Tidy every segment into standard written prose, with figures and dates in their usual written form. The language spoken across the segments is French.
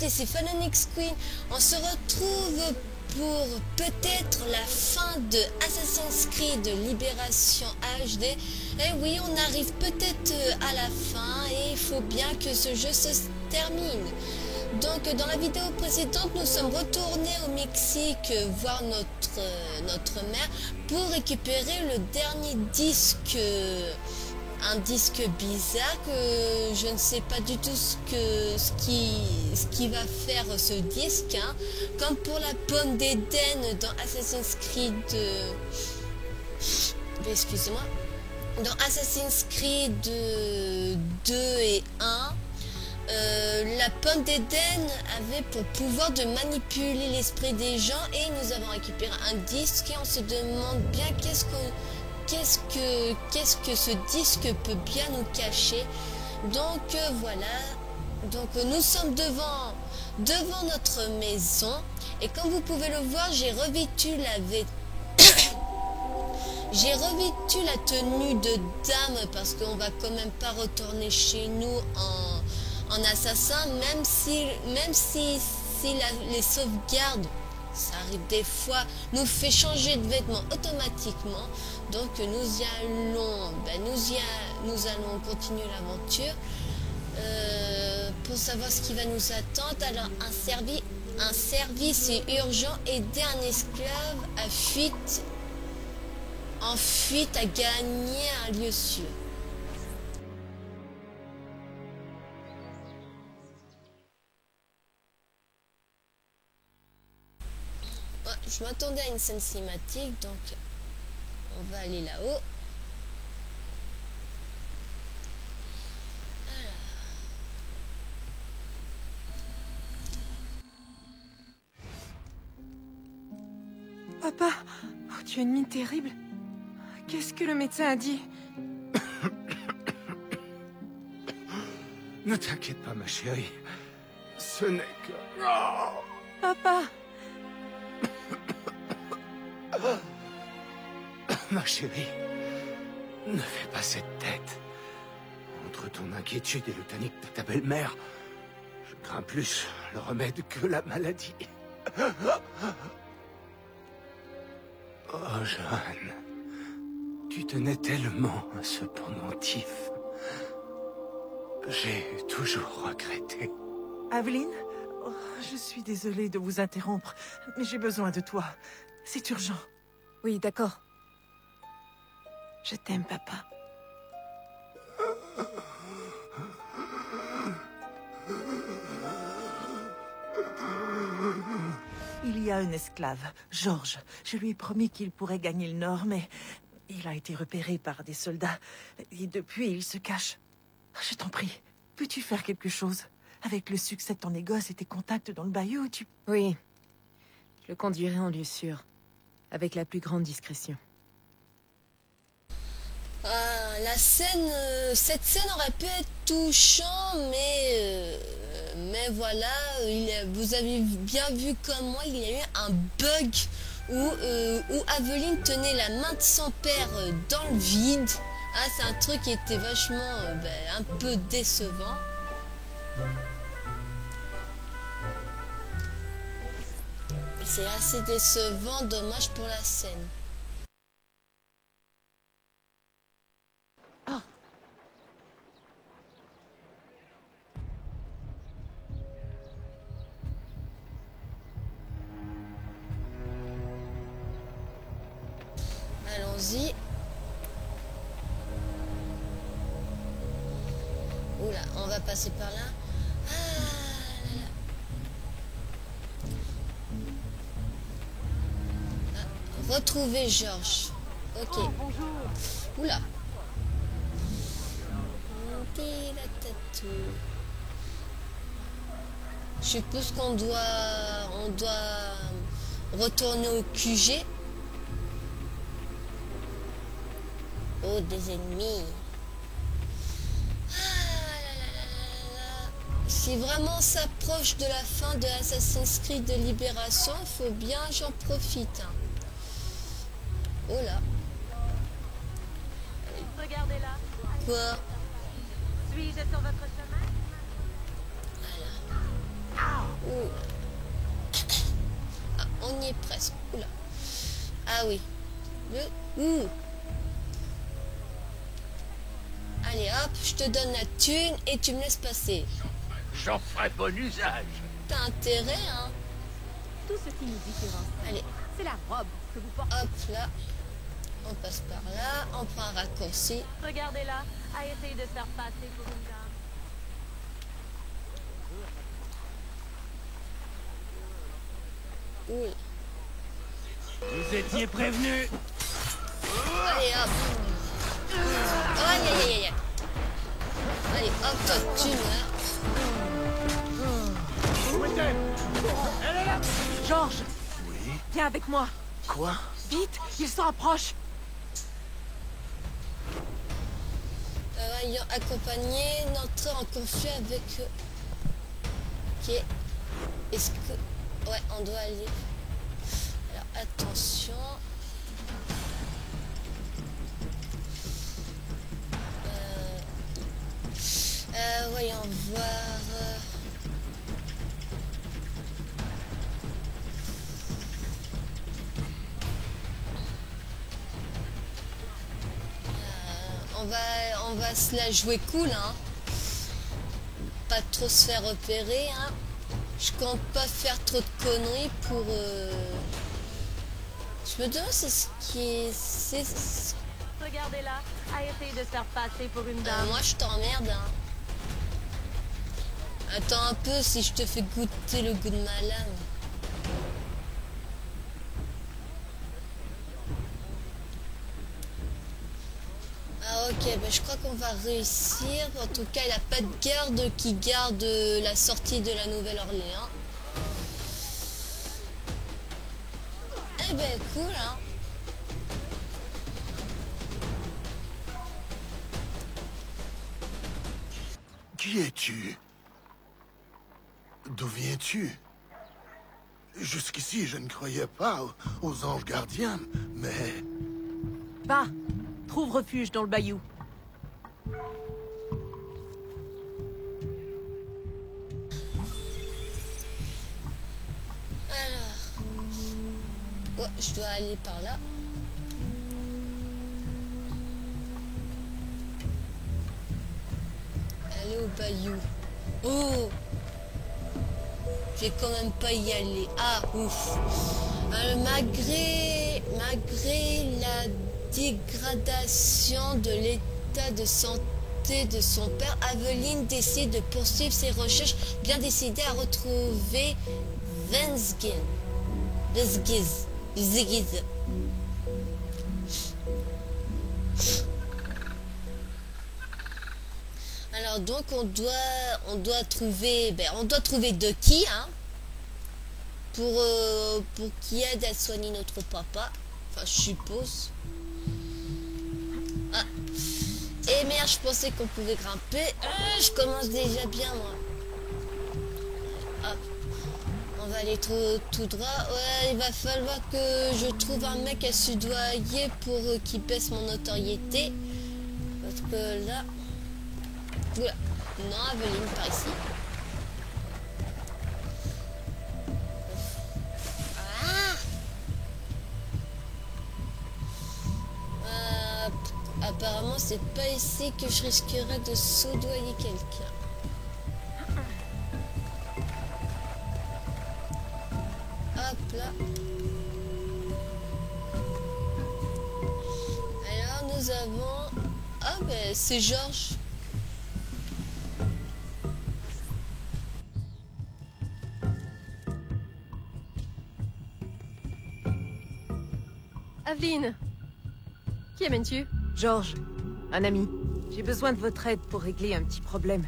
et c'est Phalonix Queen. On se retrouve pour peut-être la fin de Assassin's Creed Libération HD. Et oui, on arrive peut-être à la fin et il faut bien que ce jeu se termine. Donc dans la vidéo précédente, nous sommes retournés au Mexique voir notre mère pour récupérer le dernier disque. Un disque bizarre que je ne sais pas du tout ce qui va faire ce disque, hein. Comme pour la pomme d'Éden dans Assassin's Creed excusez-moi, dans Assassin's Creed 2 et 1, la pomme d'Éden avait pour pouvoir de manipuler l'esprit des gens et nous avons récupéré un disque et on se demande bien qu'est-ce que ce disque peut bien nous cacher. Donc voilà, donc nous sommes devant notre maison et comme vous pouvez le voir, j'ai revêtu la tenue de dame parce qu'on va quand même pas retourner chez nous en assassin, même si les sauvegardes, ça arrive des fois, nous fait changer de vêtements automatiquement. Donc nous allons continuer l'aventure pour savoir ce qui va nous attendre. Alors un service est urgent, aider un esclave en fuite à gagner un lieu sûr. Je m'attendais à une scène cinématique, donc on va aller là-haut. Papa, oh, tu as une mine terrible. Qu'est-ce que le médecin a dit? Ne t'inquiète pas, ma chérie. Ce n'est que... Oh, Papa! ma chérie, ne fais pas cette tête. Entre ton inquiétude et le tonique de ta belle-mère, je crains plus le remède que la maladie. Oh, Jeanne, tu tenais tellement à ce pendentif. J'ai toujours regretté. Aveline? Oh, je suis désolée de vous interrompre, mais j'ai besoin de toi. C'est urgent. Oui, d'accord. Je t'aime, papa. Il y a un esclave, Georges. Je lui ai promis qu'il pourrait gagner le Nord, mais il a été repéré par des soldats. Et depuis, il se cache. Je t'en prie, peux-tu faire quelque chose? Avec le succès de ton négoce et tes contacts dans le bayou, tu... Oui. Je le conduirai en lieu sûr, avec la plus grande discrétion. Cette scène aurait pu être touchante, mais voilà, vous avez bien vu comme moi, il y a eu un bug où Aveline tenait la main de son père dans le vide. Ah, c'est un truc qui était vachement un peu décevant. C'est assez décevant, dommage pour la scène. Allons-y. Oula, on va passer par là. Ah là là. Ah, retrouver Georges. Ok. Oh, bonjour. Oula. Je suppose qu'on doit retourner au QG. Oh, des ennemis. Si vraiment on s'approche de la fin de Assassin's Creed de Libération, il faut bien j'en profite. Hein. Oh là. Regardez là. Quoi? Suis-je sur votre chemin? Voilà. y est presque. Oula. Ah oui. Ouh. Allez hop, je te donne la thune et tu me laisses passer. J'en ferai bon usage. T'as intérêt, hein? Tout ce qui nous différencie, Allez, c'est la robe que vous portez. hop là. On passe par là, on prend un raccourci. Regardez-la, à essayer de se faire passer pour une dame. Ouh. Vous étiez prévenus. Allez hop. Aïe aïe aïe aïe. Allez hop, toi tu meurs. Elle est là. Georges, Oui. viens avec moi. Quoi? Vite, ils se rapprochent. Ayant accompagné, n'entrer en conflit avec eux. Ok. Est-ce que... Ouais, on doit aller... Alors, attention. Voyons voir... on va se la jouer cool, hein. Pas trop se faire repérer, hein. Je compte pas faire trop de conneries pour... Je me demande c'est ce qui est... Regardez-la, à essayer de se faire passer pour une dame. moi je t'emmerde, hein. Attends un peu si je te fais goûter le goût de ma lame. Ah ok, ben je crois qu'on va réussir. En tout cas, il n'y a pas de garde qui garde la sortie de la Nouvelle-Orléans. Eh ben cool, hein. Qui es-tu? D'où viens-tu? Jusqu'ici, je ne croyais pas aux anges gardiens, mais... Va, trouve refuge dans le bayou. Alors... Oh, je dois aller par là. Aller au bayou. Oh! Je vais quand même pas y aller. Ah, ouf. Malgré la dégradation de l'état de santé de son père, Aveline décide de poursuivre ses recherches, bien décidée à retrouver Venzgiz. Alors donc on doit trouver Ducky, hein, pour qu'il aide à soigner notre papa. Enfin je suppose. Ah. Et merde, je pensais qu'on pouvait grimper. Je commence déjà bien moi. Hop. On va aller tout droit. Ouais, il va falloir que je trouve un mec à soudoyer pour qu'il baisse mon notoriété. Parce que là... Oula. Non, Aveline, par ici. Ah. Apparemment, c'est pas ici que je risquerais de soudoyer quelqu'un. Hop là. Alors, nous avons... Ah, ben, c'est Georges. Aveline, qui amènes-tu? Georges, un ami. J'ai besoin de votre aide pour régler un petit problème.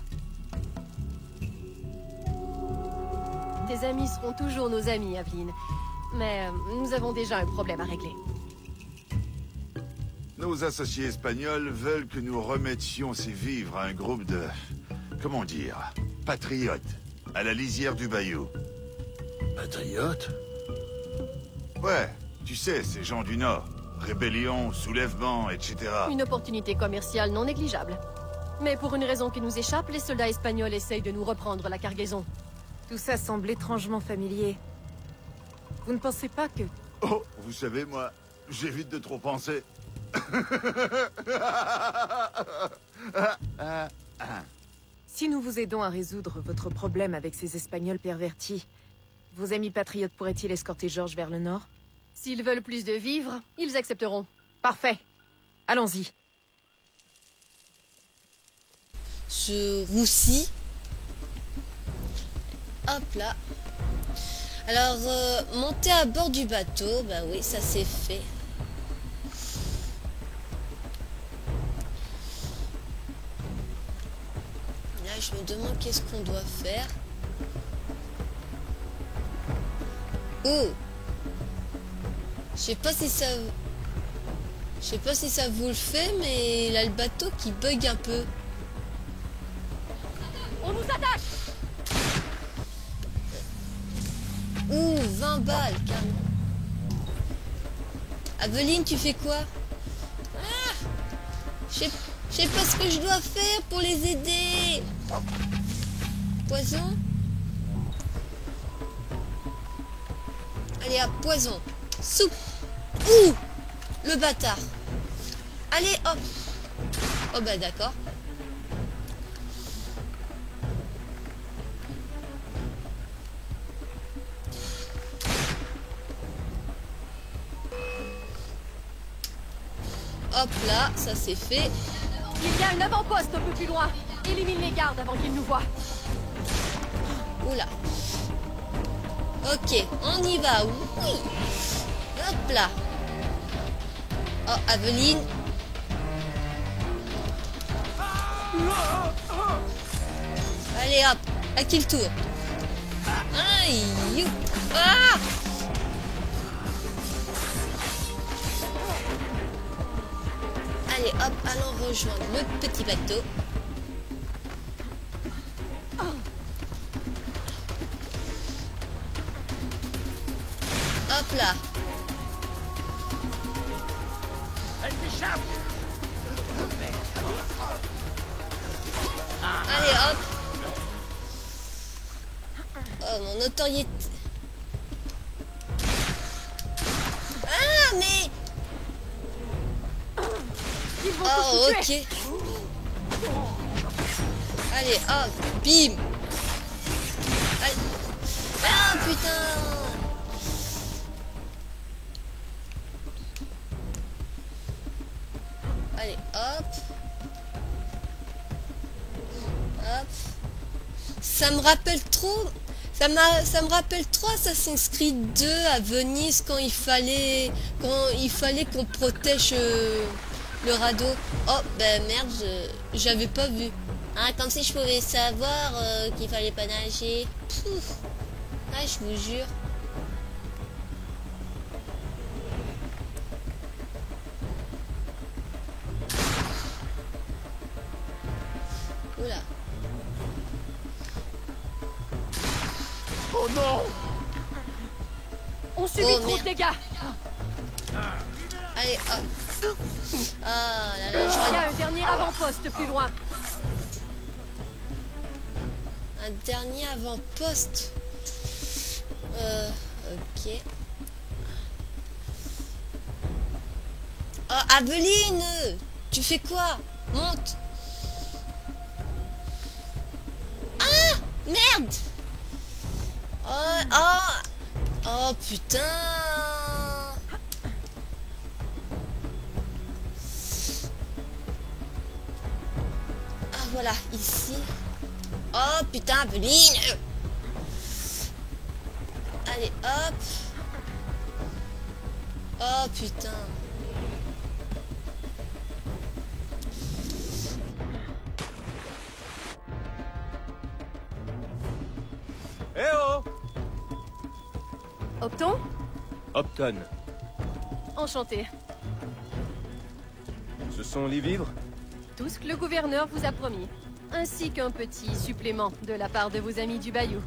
Tes amis seront toujours nos amis, Aveline. Mais nous avons déjà un problème à régler. Nos associés espagnols veulent que nous remettions ces vivres à un groupe de... comment dire? Patriotes, à la lisière du bayou. Patriote? Ouais, tu sais, ces gens du Nord. Rébellion, soulèvement, etc. Une opportunité commerciale non négligeable. Mais pour une raison qui nous échappe, les soldats espagnols essayent de nous reprendre la cargaison. Tout ça semble étrangement familier. Vous ne pensez pas que... Oh, vous savez, moi, j'évite de trop penser. Si nous vous aidons à résoudre votre problème avec ces Espagnols pervertis, vos amis patriotes pourraient-ils escorter George vers le nord? S'ils veulent plus de vivres, ils accepteront. Parfait. Allons-y. Je roussis. Hop là. Alors, monter à bord du bateau, bah oui, ça c'est fait. Là, je me demande qu'est-ce qu'on doit faire. Oh! Je sais pas si ça vous le fait, mais il a le bateau qui bug un peu. On nous attaque! Ouh, 20 balles, carrément. Aveline, tu fais quoi? Ah, je sais pas ce que je dois faire pour les aider. Poison? Allez, à poison. Soupe. Ouh, le bâtard. Allez, hop. Oh bah d'accord. Hop là, ça c'est fait. Il y a un avant-poste un peu plus loin. Élimine les gardes avant qu'ils nous voient. Oula. Ok, on y va. Oui. Hop là. Oh, Aveline. Allez hop, à qui le tour? Aïe. You. Ah. Allez hop, allons rejoindre le petit bateau. Hop là. Allez hop. Oh mon notoriété. Ah mais. Ils vont Oh tous nous tuer. ok. Allez hop, bim. Allez. Ah putain. Allez, hop. Hop. Ça me rappelle trop... Ça me rappelle trop Assassin's Creed 2 à Venise quand il fallait qu'on protège le radeau. Oh, ben merde, j'avais pas vu. Ah, comme si je pouvais savoir qu'il fallait pas nager. Pouf. Ah, je vous jure. Oula. Oh non! On subit Oh, trop de merde. dégâts. Allez, hop. Ah là là, Il y j'aurais a un dernier avant-poste plus loin. un dernier avant-poste. Ok. Oh, Aveline! Tu fais quoi? Monte! Ah! Merde! Oh putain! Ah voilà, ici. Oh putain, Aveline! Allez, hop! Oh putain! Eh oh! Opton? Opton, Enchanté. ce sont les vivres? Tout ce que le gouverneur vous a promis. Ainsi qu'un petit supplément de la part de vos amis du Bayou.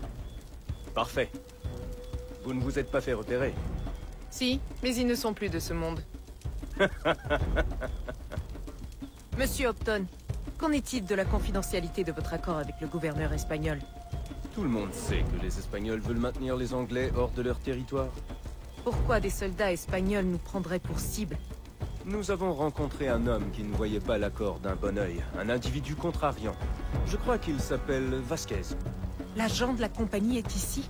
Parfait. Vous ne vous êtes pas fait repérer. Si, mais ils ne sont plus de ce monde. Monsieur Opton, qu'en est-il de la confidentialité de votre accord avec le gouverneur espagnol? Tout le monde sait que les Espagnols veulent maintenir les Anglais hors de leur territoire. Pourquoi des soldats espagnols nous prendraient pour cible? Nous avons rencontré un homme qui ne voyait pas l'accord d'un bon œil. Un individu contrariant. Je crois qu'il s'appelle Vasquez. L'agent de la compagnie est ici?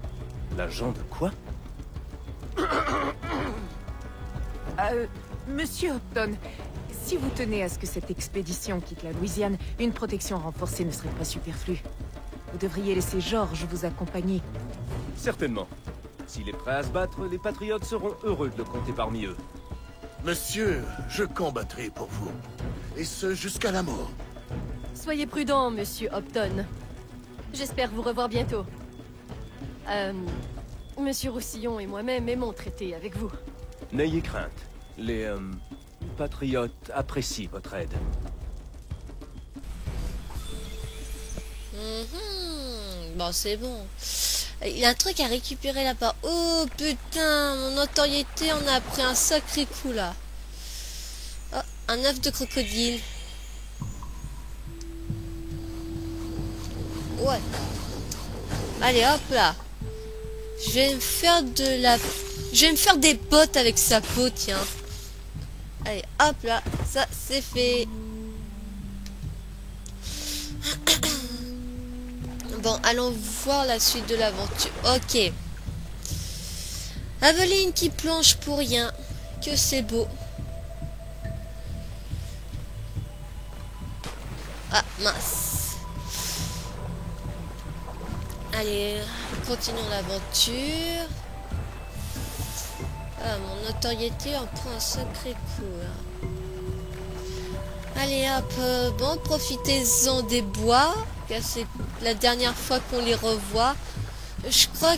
L'agent de quoi? Monsieur Hopton, si vous tenez à ce que cette expédition quitte la Louisiane, une protection renforcée ne serait pas superflue. Vous devriez laisser George vous accompagner. Certainement. S'il est prêt à se battre, les patriotes seront heureux de le compter parmi eux. Monsieur, je combattrai pour vous. Et ce, jusqu'à la mort. Soyez prudent, monsieur Hopton. J'espère vous revoir bientôt. Monsieur Roussillon et moi-même aimons traiter avec vous. N'ayez crainte. Les patriotes apprécient votre aide. Bon, c'est bon. Il y a un truc à récupérer là-bas. Oh putain, mon notoriété, on a pris un sacré coup là. Oh, un œuf de crocodile. Ouais. Allez, hop là. Je vais me faire des bottes avec sa peau, tiens. Allez, hop là. Ça, c'est fait. Bon, allons voir la suite de l'aventure. Ok. Aveline qui plonge pour rien. Que c'est beau. Ah, mince. Allez, continuons l'aventure. Ah, mon notoriété en prend un sacré coup. Hein. Allez, hop. Bon, profitez-en des bois. Car c'est la dernière fois qu'on les revoit. Je crois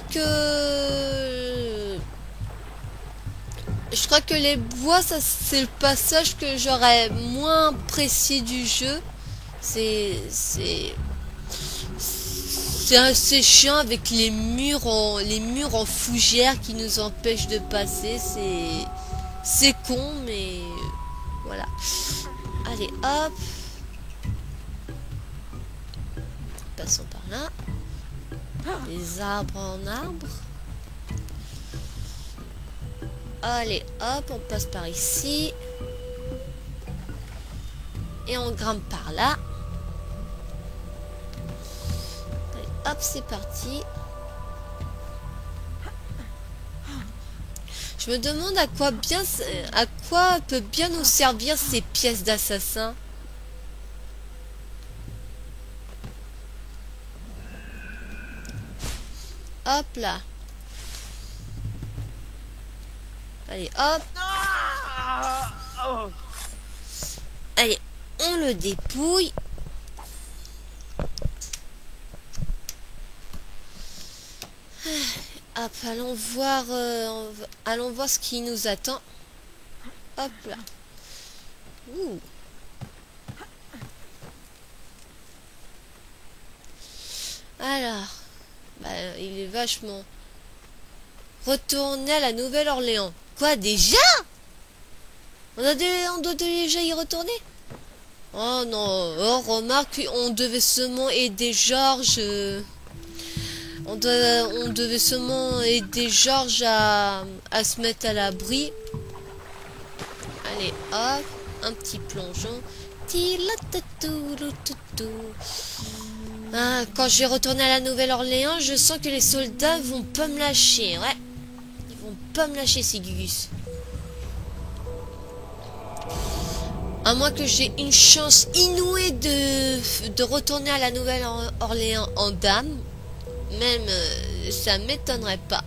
que les bois, ça c'est le passage que j'aurais moins apprécié du jeu. C'est assez chiant avec les murs en fougère qui nous empêchent de passer. C'est con, mais voilà. Allez, hop. Passons par là. Les arbres en arbre. Allez, hop, on passe par ici. Et on grimpe par là. Allez, hop, c'est parti. Je me demande à quoi peut bien nous servir ces pièces d'assassin. Hop là. Allez, hop. Allez, on le dépouille. Hop, allons voir ce qui nous attend. Hop là. Ouh. Alors, bah, il est vachement... Retourner à la Nouvelle-Orléans. Quoi, déjà? On doit déjà y retourner? Oh non, oh, remarque, on devait seulement aider George. On devait seulement aider George à se mettre à l'abri. Allez, hop, un petit plongeon. Ah, quand je vais retourner à la Nouvelle-Orléans, je sens que les soldats vont pas me lâcher, ouais. Ils vont pas me lâcher, ces Gugus. À moins que j'ai une chance inouïe de retourner à la Nouvelle-Orléans en dame. Même, ça m'étonnerait pas.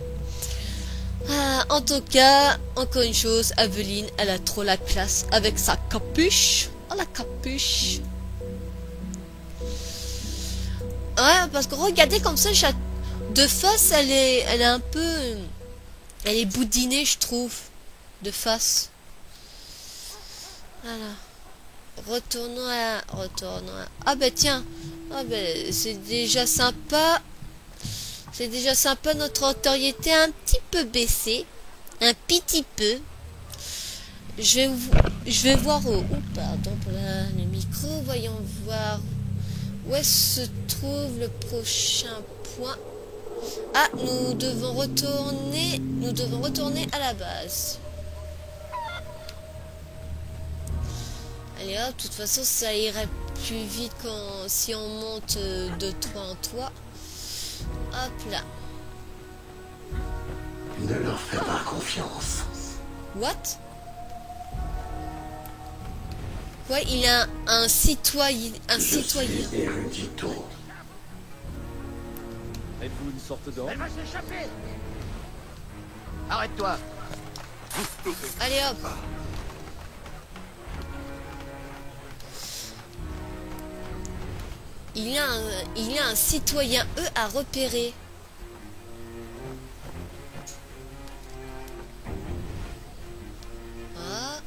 Ah, en tout cas, encore une chose, Aveline, elle a trop la classe avec sa capuche. Oh, la capuche. Ouais, parce que regardez comme ça, de face, elle est un peu... Elle est boudinée, je trouve. De face. Voilà. Retournons à... Ah ben tiens. Ah ben, c'est déjà sympa. C'est déjà sympa, notre notoriété a un petit peu baissé. Un petit peu. Je vais voir où... Oh, pardon pour le micro. Voyons voir... Où est-ce se trouve le prochain point? Ah, nous devons retourner à la base. Allez hop, de toute façon ça irait plus vite si on monte de toit en toit. Hop là. Ne leur fais pas confiance. What? Quoi, il a un citoyen. Un citoyen. Érudito. Êtes-vous une sorte d'homme? Elle va s'échapper. Arrête-toi. Allez hop. Il a un citoyen à repérer. Ah.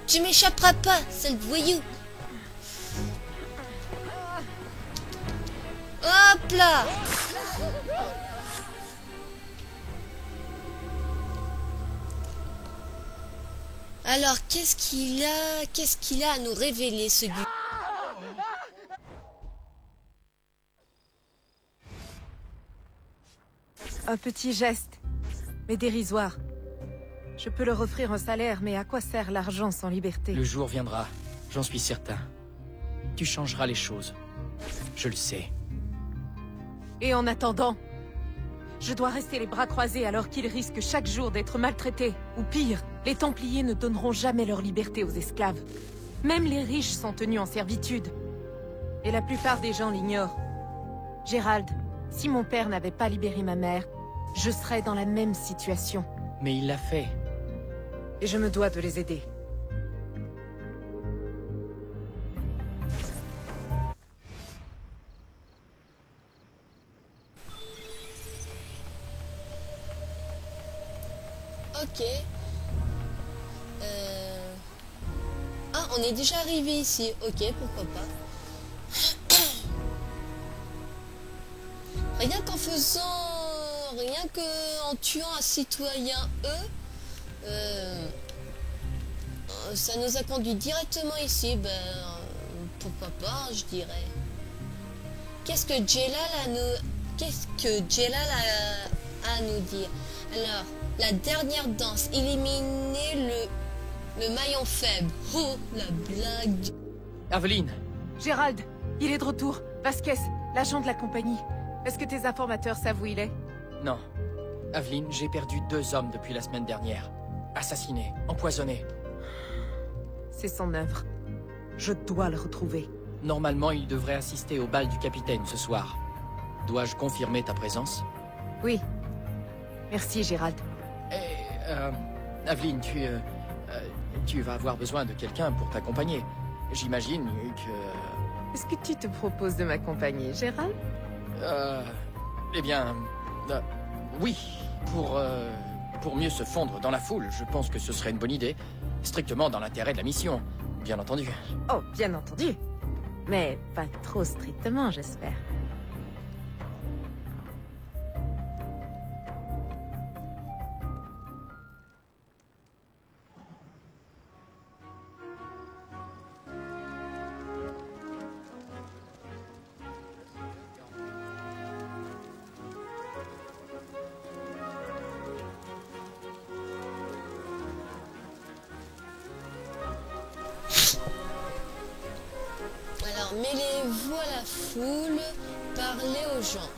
Tu m'échapperas pas, sale voyou. Hop là. Alors, qu'est-ce qu'il a à nous révéler, ce gars? Un petit geste, mais dérisoire. Je peux leur offrir un salaire, mais à quoi sert l'argent sans liberté? Le jour viendra, j'en suis certain. Tu changeras les choses. Je le sais. Et en attendant, je dois rester les bras croisés alors qu'ils risquent chaque jour d'être maltraités. Ou pire, les Templiers ne donneront jamais leur liberté aux esclaves. Même les riches sont tenus en servitude. Et la plupart des gens l'ignorent. Gérald, si mon père n'avait pas libéré ma mère, je serais dans la même situation. Mais il l'a fait. Et je me dois de les aider. Ok. Ah, on est déjà arrivé ici. Ok, pourquoi pas. Rien qu'en faisant... Rien qu'en tuant un citoyen, ça nous a conduit directement ici. Ben, pourquoi pas, je dirais. Qu'est-ce que Jelal a à nous dire? Alors, la dernière danse, éliminer le maillon faible. Oh, la blague. Aveline! Gérald, il est de retour. Vasquez, l'agent de la compagnie. Est-ce que tes informateurs savent où il est? Non. Aveline, j'ai perdu 2 hommes depuis la semaine dernière. Assassinés, empoisonnés. C'est son œuvre. Je dois le retrouver. Normalement, il devrait assister au bal du capitaine ce soir. Dois-je confirmer ta présence? Oui. Merci, Gérald. Aveline, tu vas avoir besoin de quelqu'un pour t'accompagner. J'imagine que... Est-ce que tu te proposes de m'accompagner, Gérald? Eh bien... oui, pour mieux se fondre dans la foule, je pense que ce serait une bonne idée. Strictement dans l'intérêt de la mission, bien entendu. Oh, bien entendu. Mais pas trop strictement, j'espère. Alors, mêlez-vous à la foule, parlez aux gens.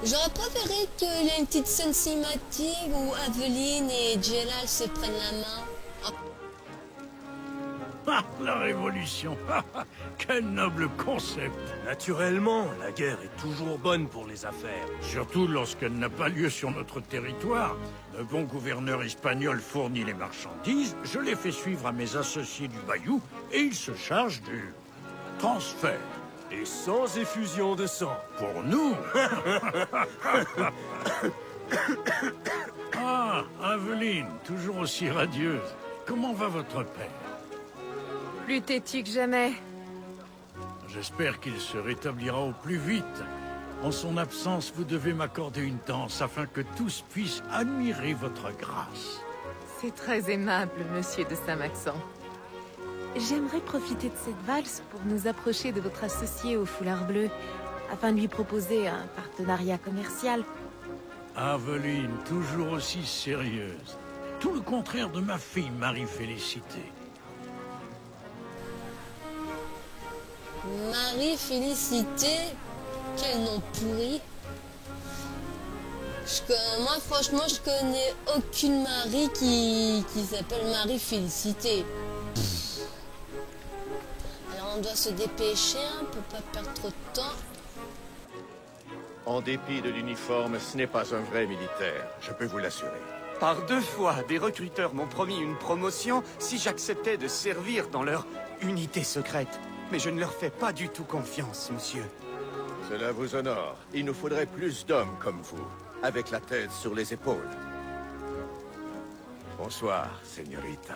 J'aurais préféré qu'il y ait une petite scène cinématique où Aveline et Jelal se prennent la main. Ah, la révolution. Quel noble concept. Naturellement, la guerre est toujours bonne pour les affaires. Surtout lorsqu'elle n'a pas lieu sur notre territoire. Le bon gouverneur espagnol fournit les marchandises, je les fais suivre à mes associés du Bayou, et ils se chargent du transfert. Et sans effusion de sang. Pour nous. Ah, Aveline, toujours aussi radieuse. Comment va votre père? Plus têtu que jamais. J'espère qu'il se rétablira au plus vite. En son absence, vous devez m'accorder une danse afin que tous puissent admirer votre grâce. C'est très aimable, monsieur de Saint-Maxent. J'aimerais profiter de cette valse pour nous approcher de votre associé au foulard bleu, afin de lui proposer un partenariat commercial. Aveline, toujours aussi sérieuse. Tout le contraire de ma fille, Marie-Félicité. Marie-Félicité? Quel nom pourri. Moi, franchement, je connais aucune Marie qui s'appelle Marie-Félicité. Alors, on doit se dépêcher, on peut pas perdre trop de temps. En dépit de l'uniforme, ce n'est pas un vrai militaire, je peux vous l'assurer. Par 2 fois, des recruteurs m'ont promis une promotion si j'acceptais de servir dans leur unité secrète. Mais je ne leur fais pas du tout confiance, monsieur. Cela vous honore. Il nous faudrait plus d'hommes comme vous, avec la tête sur les épaules. Bonsoir, señorita.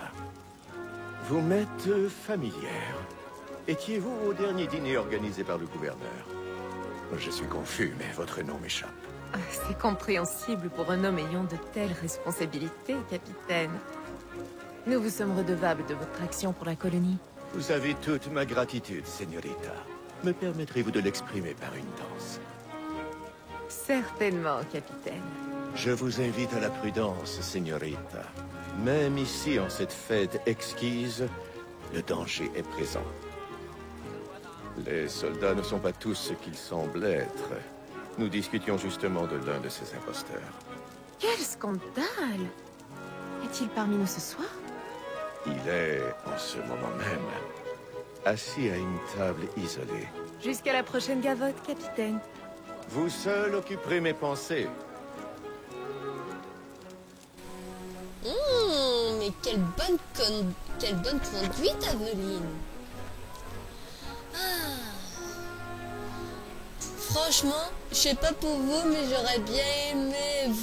Vous m'êtes familière. Étiez-vous au dernier dîner organisé par le gouverneur? Je suis confus, mais votre nom m'échappe. C'est compréhensible pour un homme ayant de telles responsabilités, capitaine. Nous vous sommes redevables de votre action pour la colonie. Vous avez toute ma gratitude, señorita. Me permettrez-vous de l'exprimer par une danse? Certainement, capitaine. Je vous invite à la prudence, señorita. Même ici, en cette fête exquise, le danger est présent. Les soldats ne sont pas tous ce qu'ils semblent être. Nous discutions justement de l'un de ces imposteurs. Quel scandale! Est-il parmi nous ce soir? Il est, en ce moment même, assis à une table isolée. Jusqu'à la prochaine gavotte, capitaine. Vous seul occuperez mes pensées. Mais quelle bonne conduite, Aveline. Franchement, je sais pas pour vous, mais j'aurais bien aimé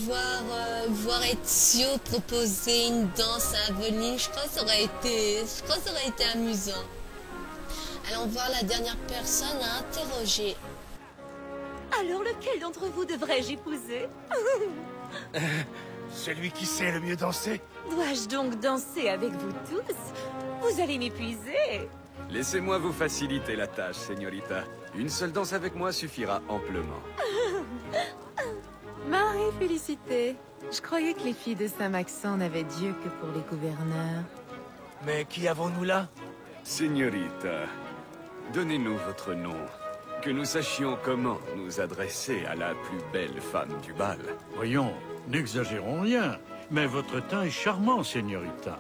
voir Ezio proposer une danse à Aveline. Je crois que ça aurait été amusant. Allons voir la dernière personne à interroger. Alors lequel d'entre vous devrais-je épouser? Celui qui sait le mieux danser. Dois-je donc danser avec vous tous? Vous allez m'épuiser. Laissez-moi vous faciliter la tâche, señorita. Une seule danse avec moi suffira amplement. Marie-Félicité. Je croyais que les filles de Saint-Maxent n'avaient Dieu que pour les gouverneurs. Mais qui avons-nous là? Señorita, donnez-nous votre nom. Que nous sachions comment nous adresser à la plus belle femme du bal. Voyons, n'exagérons rien, mais votre teint est charmant, señorita.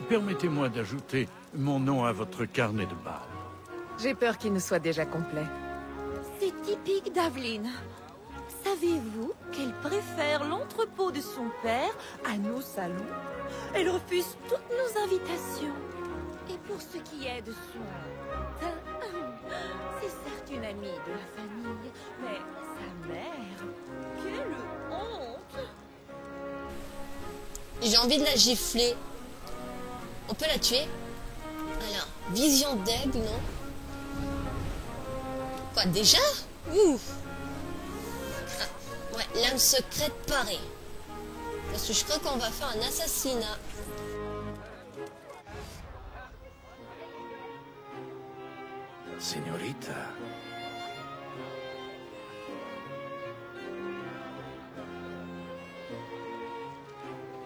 Permettez-moi d'ajouter mon nom à votre carnet de bal. J'ai peur qu'il ne soit déjà complet. C'est typique d'Aveline. Savez-vous qu'elle préfère l'entrepôt de son père à nos salons? Elle refuse toutes nos invitations. Et pour ce qui est de son teint, c'est certes une amie de la famille, mais sa mère, quelle honte! J'ai envie de la gifler. On peut la tuer? Alors, vision d'aigle, non? Quoi, déjà? Ouh! Ah, ouais, l'âme secrète paraît. Parce que je crois qu'on va faire un assassinat. Señorita.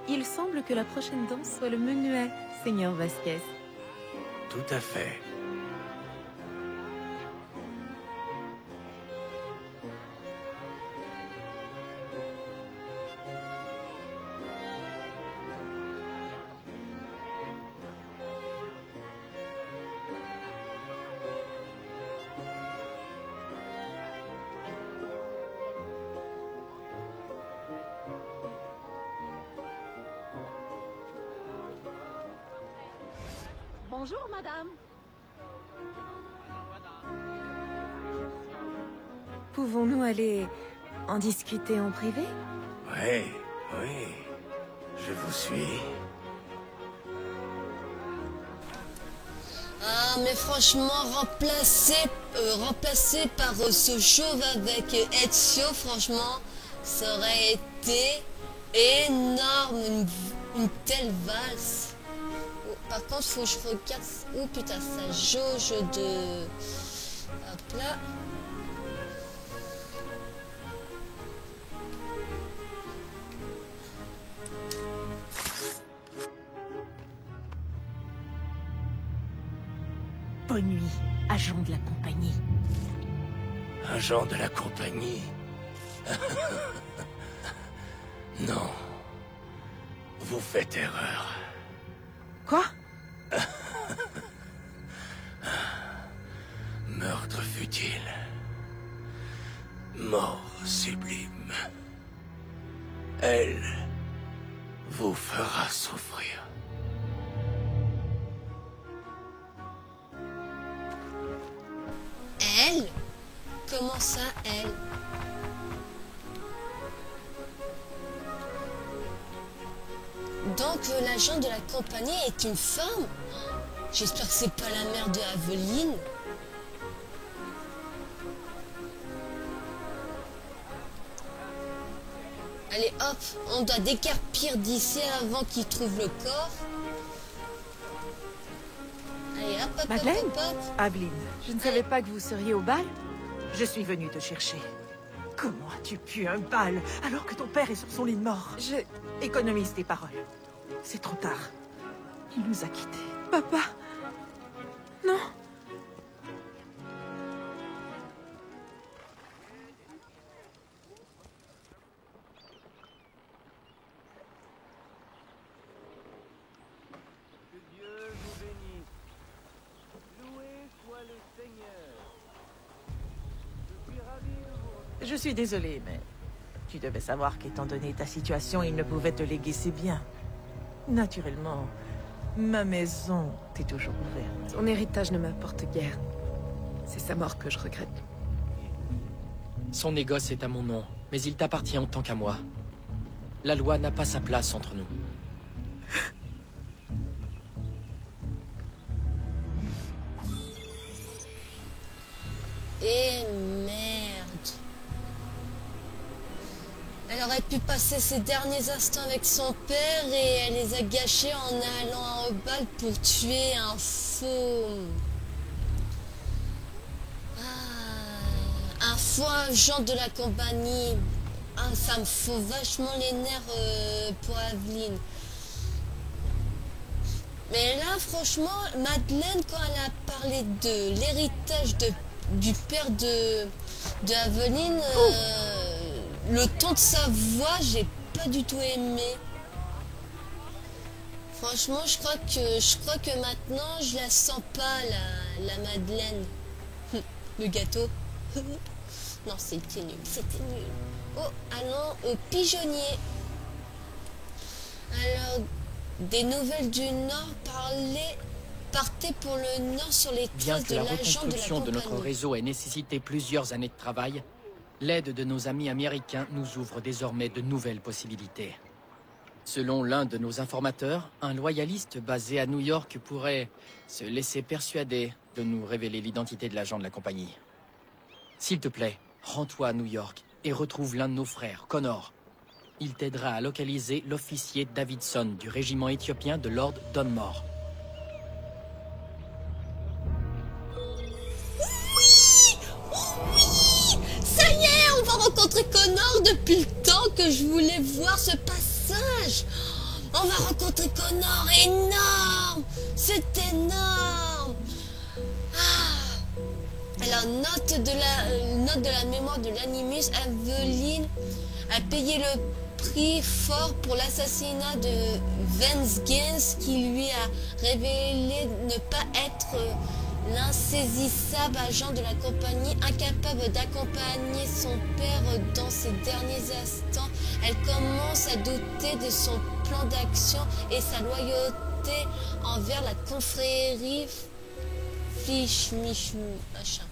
Il semble que la prochaine danse soit le menuet, Seigneur Vasquez. Tout à fait. Bonjour, madame. Pouvons-nous aller en discuter en privé? Oui, oui. Je vous suis. Ah, Non mais franchement, remplacé par ce chauve avec Ezio, franchement, ça aurait été énorme, une telle valse. Oh, par contre, faut que je regarde... Oh putain, ça jauge de... Hop là. Bonne nuit, agent de la compagnie. Agent de la compagnie? Non. Vous faites erreur. Quoi? Meurtre futile. Mort sublime. Elle vous fera souffrir. Elle? Comment ça, elle? Donc l'agent de la compagnie est une femme? J'espère que c'est pas la mère de Aveline. Allez hop, on doit décarpir d'ici avant qu'il trouve le corps. Allez hop, hop, Madeleine? hop, hop, hop. Aveline, je ne savais pas que vous seriez au bal. Je suis venue te chercher. Comment as-tu pu un bal alors que ton père est sur son lit de mort? Économise tes paroles. C'est trop tard. Il nous a quittés. Papa. Non. Que Dieu vous bénisse. Loué soit le Seigneur. Je suis ravi de vous... Je suis désolée, mais tu devais savoir qu'étant donné ta situation, il ne pouvait te léguer ses biens. Naturellement, ma maison t'est toujours ouverte. Son héritage ne m'importe guère. C'est sa mort que je regrette. Son négoce est à mon nom, mais il t'appartient autant qu'à moi. La loi n'a pas sa place entre nous. Et merde. Elle aurait pu passer ses derniers instants avec son père et elle les a gâchés en allant au bal pour tuer un faux... un faux agent de la compagnie. Ah, ça me fout vachement les nerfs pour Aveline. Mais là, franchement, Madeleine, quand elle a parlé de l'héritage du père de Aveline, le ton de sa voix, j'ai pas du tout aimé. Franchement, je crois que maintenant, je la sens pas, la Madeleine. Le gâteau. Non, c'était nul, c'était nul. Oh, allons au pigeonnier. Alors, des nouvelles du Nord, partez pour le Nord sur les Bien traces que de la l'agent de la reconstruction de notre compagnie. réseau ait nécessité plusieurs années de travail, l'aide de nos amis américains nous ouvre désormais de nouvelles possibilités. Selon l'un de nos informateurs, un loyaliste basé à New York pourrait se laisser persuader de nous révéler l'identité de l'agent de la compagnie. S'il te plaît, rends-toi à New York et retrouve l'un de nos frères, Connor. Il t'aidera à localiser l'officier Davidson du régiment éthiopien de Lord Donmore. Ça y est, on va rencontrer Connor depuis le temps que je voulais voir ce passage. On va rencontrer Connor, énorme. C'est énorme. Alors, note de la mémoire de l'Animus, Aveline a payé le prix fort pour l'assassinat de Vance Gaines qui lui a révélé ne pas être l'insaisissable agent de la compagnie, incapable d'accompagner son père dans ses derniers instants. Elle commence à douter de son plan d'action et sa loyauté envers la confrérie Fichmichou, machin.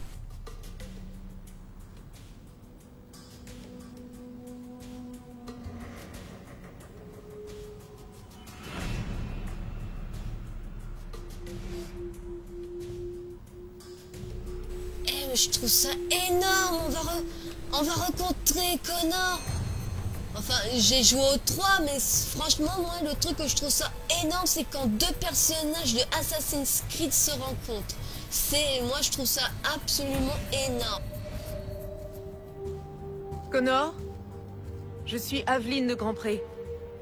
mais je trouve ça énorme. On va rencontrer Connor. Enfin, j'ai joué au 3, mais franchement, moi, le truc que je trouve ça énorme, c'est quand deux personnages de Assassin's Creed se rencontrent. Moi, je trouve ça absolument énorme. Connor, je suis Aveline de Grandpré,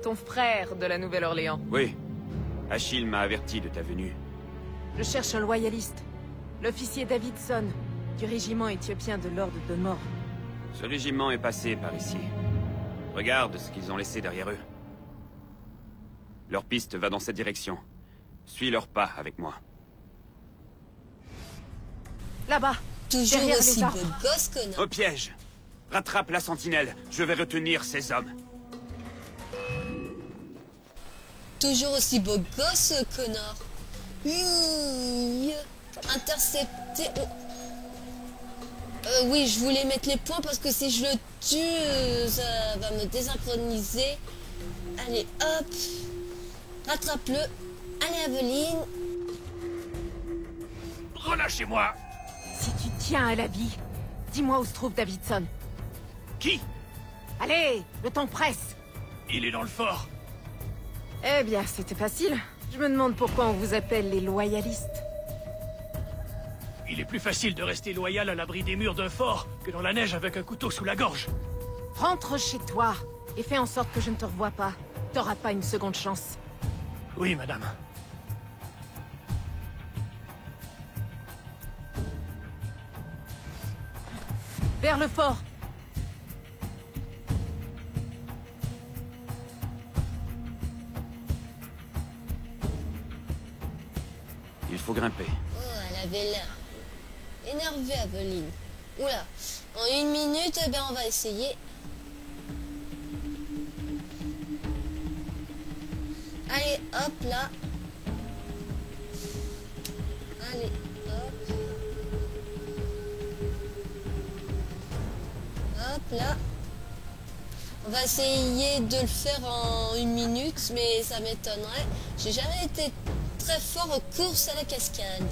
ton frère de la Nouvelle-Orléans. Oui, Achille m'a averti de ta venue. Je cherche un loyaliste, l'officier Davidson, du régiment éthiopien de l'Ordre de Mort. Ce régiment est passé par ici. Regarde ce qu'ils ont laissé derrière eux. Leur piste va dans cette direction. Suis leurs pas avec moi. Là-bas, toujours derrière aussi les arbres. beau gosse, Connor. Au piège! Rattrape la sentinelle, je vais retenir ces hommes. Toujours aussi beau gosse, Connor. Intercepté. Oh. Oui, je voulais mettre les points parce que si je le tue, ça va me désynchroniser. Allez, hop. Rattrape-le. Allez, Aveline. Relâchez-moi! Si tu tiens à la vie, dis-moi où se trouve Davidson. Qui? Allez, le temps presse. Il est dans le fort. Eh bien, c'était facile. Je me demande pourquoi on vous appelle les loyalistes. Il est plus facile de rester loyal à l'abri des murs d'un fort que dans la neige avec un couteau sous la gorge. Rentre chez toi et fais en sorte que je ne te revoie pas. T'auras pas une seconde chance. Oui, madame. Vers le fort. Il faut grimper. Oh, elle avait l'air énervée, Aveline. Oula. En 1 minute, eh ben, on va essayer. Allez, hop, là. Allez, hop. Hop, là. On va essayer de le faire en 1 minute, mais ça m'étonnerait. J'ai jamais été très fort aux courses à la cascade.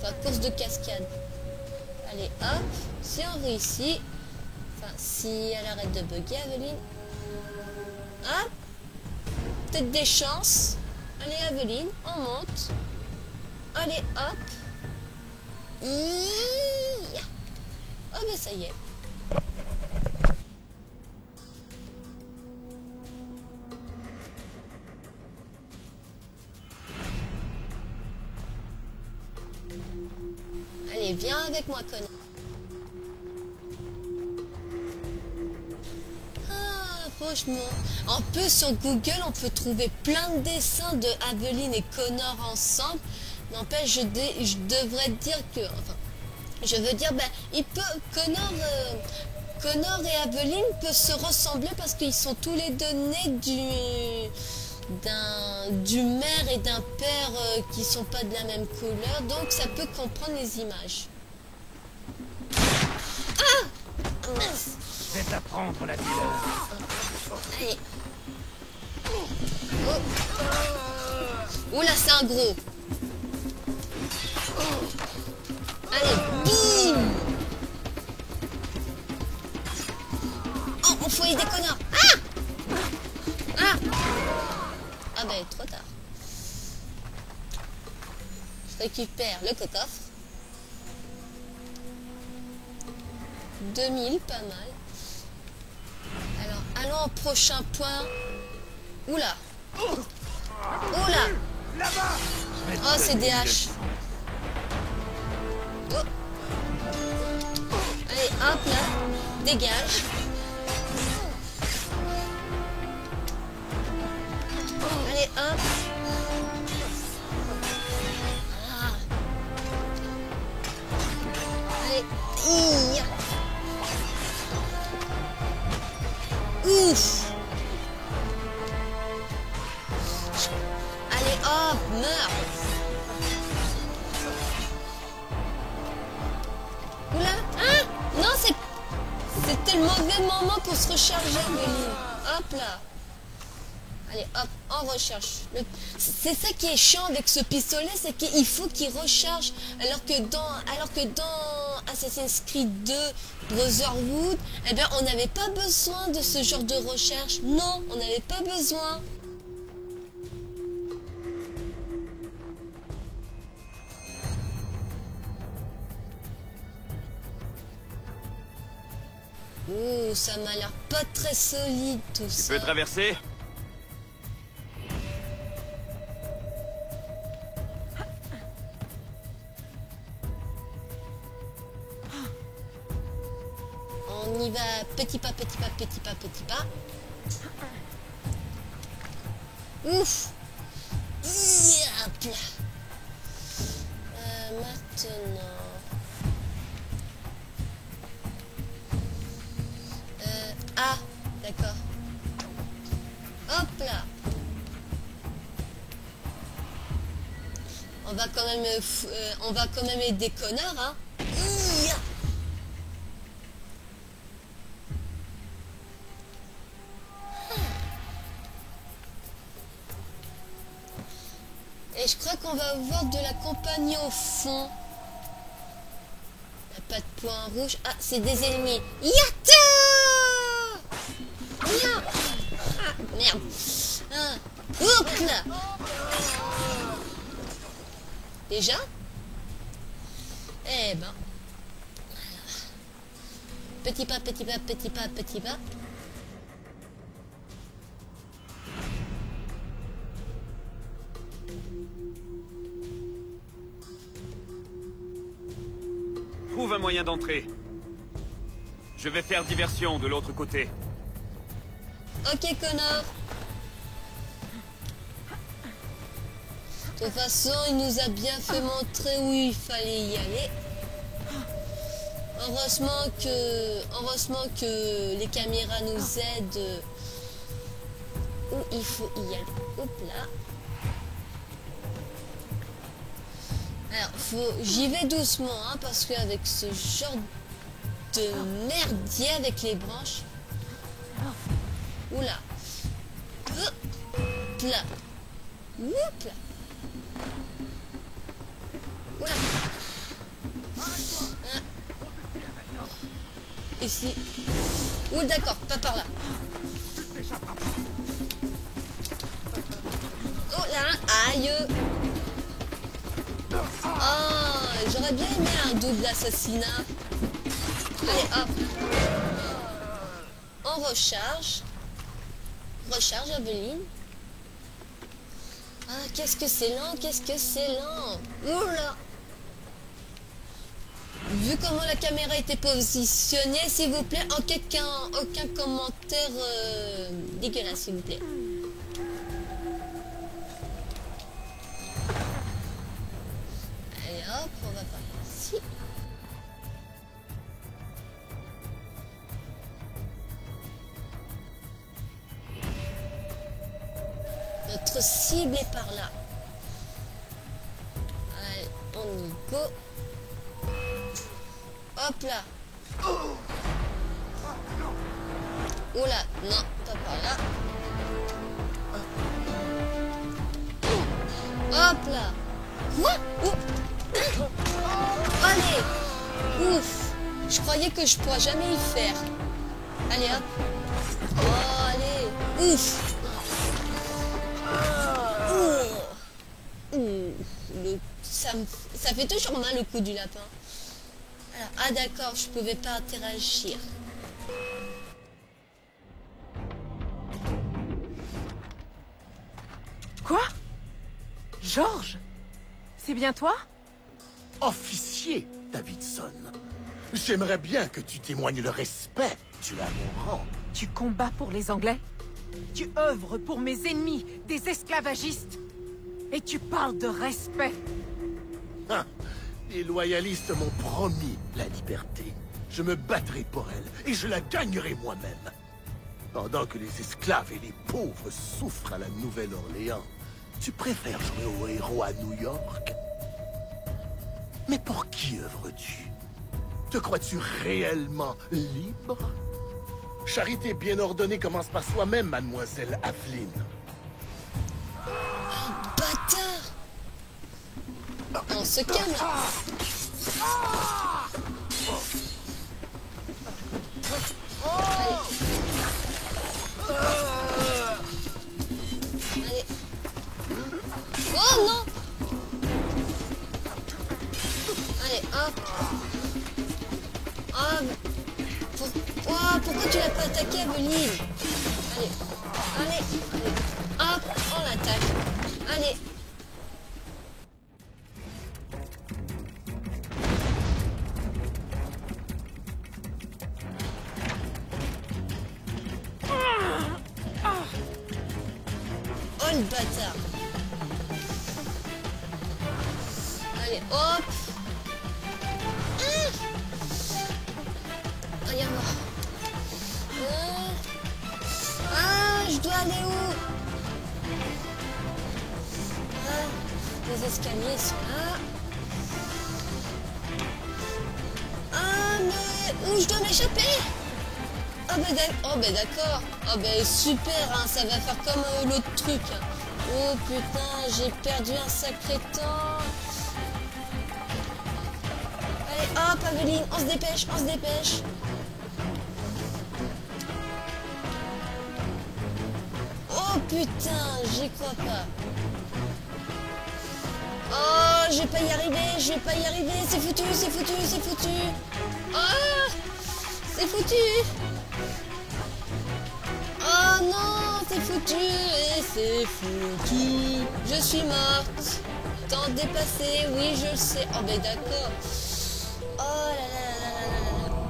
Enfin, course de cascade. Allez, hop. Si on réussit. Enfin, si elle arrête de bugger, Aveline. Hop. Peut-être des chances. Allez, Aveline, on monte. Allez, hop. Oh, ben ça y est. Allez, viens avec moi, Connor. Ah, franchement. En plus, sur Google, on peut trouver plein de dessins de Aveline et Connor ensemble. N'empêche, je devrais dire que... Enfin, je veux dire, ben, Connor et Aveline peuvent se ressembler parce qu'ils sont tous les deux nés du mère et d'un père qui sont pas de la même couleur, donc ça peut comprendre les images. Ah! Mince. Je vais t'apprendre la douleur. Allez. Oh. Oula, c'est un gros. Allez, bim! Oh, on faut aider Connor. Ah! Ah! Ah ben, trop tard. Je récupère le coffre. 2000, pas mal. Alors, allons au prochain point. Oula! Oula! Oh, c'est des haches. Oh. Allez, hop là. Dégage. Allez, hop. Ah. Allez. Hi. Ouf. Allez, hop, meurs. Oula. Ah. Non, c'était le mauvais moment pour se recharger, Aveline. Hop là. Allez, hop, on recharge. C'est ça qui est chiant avec ce pistolet, c'est qu'il faut qu'il recharge. Alors que dans Assassin's Creed 2 Brotherhood, eh bien on n'avait pas besoin de ce genre de recherche. Non, on n'avait pas besoin. Ouh, ça m'a l'air pas très solide tout ça. Tu peux traverser? On y va petit pas, petit pas, petit pas, petit pas. Ouf. Hop là. Maintenant. Ah, d'accord. Hop là. On va quand même être des connards, hein. Et je crois qu'on va avoir de la compagnie au fond. Il n'y a pas de point rouge. Ah, c'est des ennemis. Yatta! Ah, merde. Ah, hop là. Déjà? Eh ben. Petit pas, petit pas, petit pas, petit pas. Trouve un moyen d'entrer. Je vais faire diversion de l'autre côté. Ok, connard. De toute façon, il nous a bien fait montrer où il fallait y aller. Heureusement que les caméras nous aident où il faut y aller. Hop là. Alors, j'y vais doucement, hein, parce qu'avec ce genre de merdier avec les branches. Oula. Hop là. Hop là. Oula. Ah. Ici. Ouh, d'accord, pas par là. Oh là, aïe. Oh, j'aurais bien aimé un double assassinat. Allez, hop. On recharge. Recharge, Aveline. Ah, qu'est-ce que c'est lent, qu'est-ce que c'est lent. Oula. Vu comment la caméra était positionnée, s'il vous plaît, aucun commentaire dégueulasse, s'il vous plaît. Allez hop, on va par ici. Notre cible est par là. Allez, on y go. Hop là. Oula, non, pas par là. Hop là. Quoi? Allez. Ouf. Je croyais que je pourrais jamais y faire. Allez hop. Oh, allez. Ouf. Ça fait toujours mal le coup du lapin. Alors, ah d'accord, je pouvais pas interagir. Quoi? George? C'est bien toi? Officier, Davidson. J'aimerais bien que tu témoignes le respect. Tu as mon rang. Tu combats pour les Anglais? Tu œuvres pour mes ennemis, des esclavagistes? Et tu parles de respect? Hein, les loyalistes m'ont promis la liberté. Je me battrai pour elle, et je la gagnerai moi-même. Pendant que les esclaves et les pauvres souffrent à la Nouvelle-Orléans, tu préfères jouer au héros à New York? Mais pour qui œuvres-tu? Te crois-tu réellement libre? Charité bien ordonnée commence par soi-même, mademoiselle Aveline. Bâtard! On se calme. Oh non! Allez, hop. Ah, oh, pourquoi tu l'as pas attaqué, Aveline? Allez, allez, allez. Hop, on l'attaque. Allez. Oh le bâtard. Allez, hop. Regarde moi. Ah, je dois aller où? Ah, les escaliers sont là. Ah, mais où je dois m'échapper? Oh ben d'accord. Oh ben super, hein, ça va faire comme l'autre truc. Oh putain, j'ai perdu un sacré temps. Allez, hop, Aveline, on se dépêche, on se dépêche. Oh putain, j'y crois pas. Oh, je vais pas y arriver, je vais pas y arriver. C'est foutu, c'est foutu, c'est foutu. Oh, c'est foutu. Oh non, c'est foutu et c'est foutu. Je suis morte. Temps dépassé, oui, je le sais. Oh ben d'accord. Oh là là là là là là.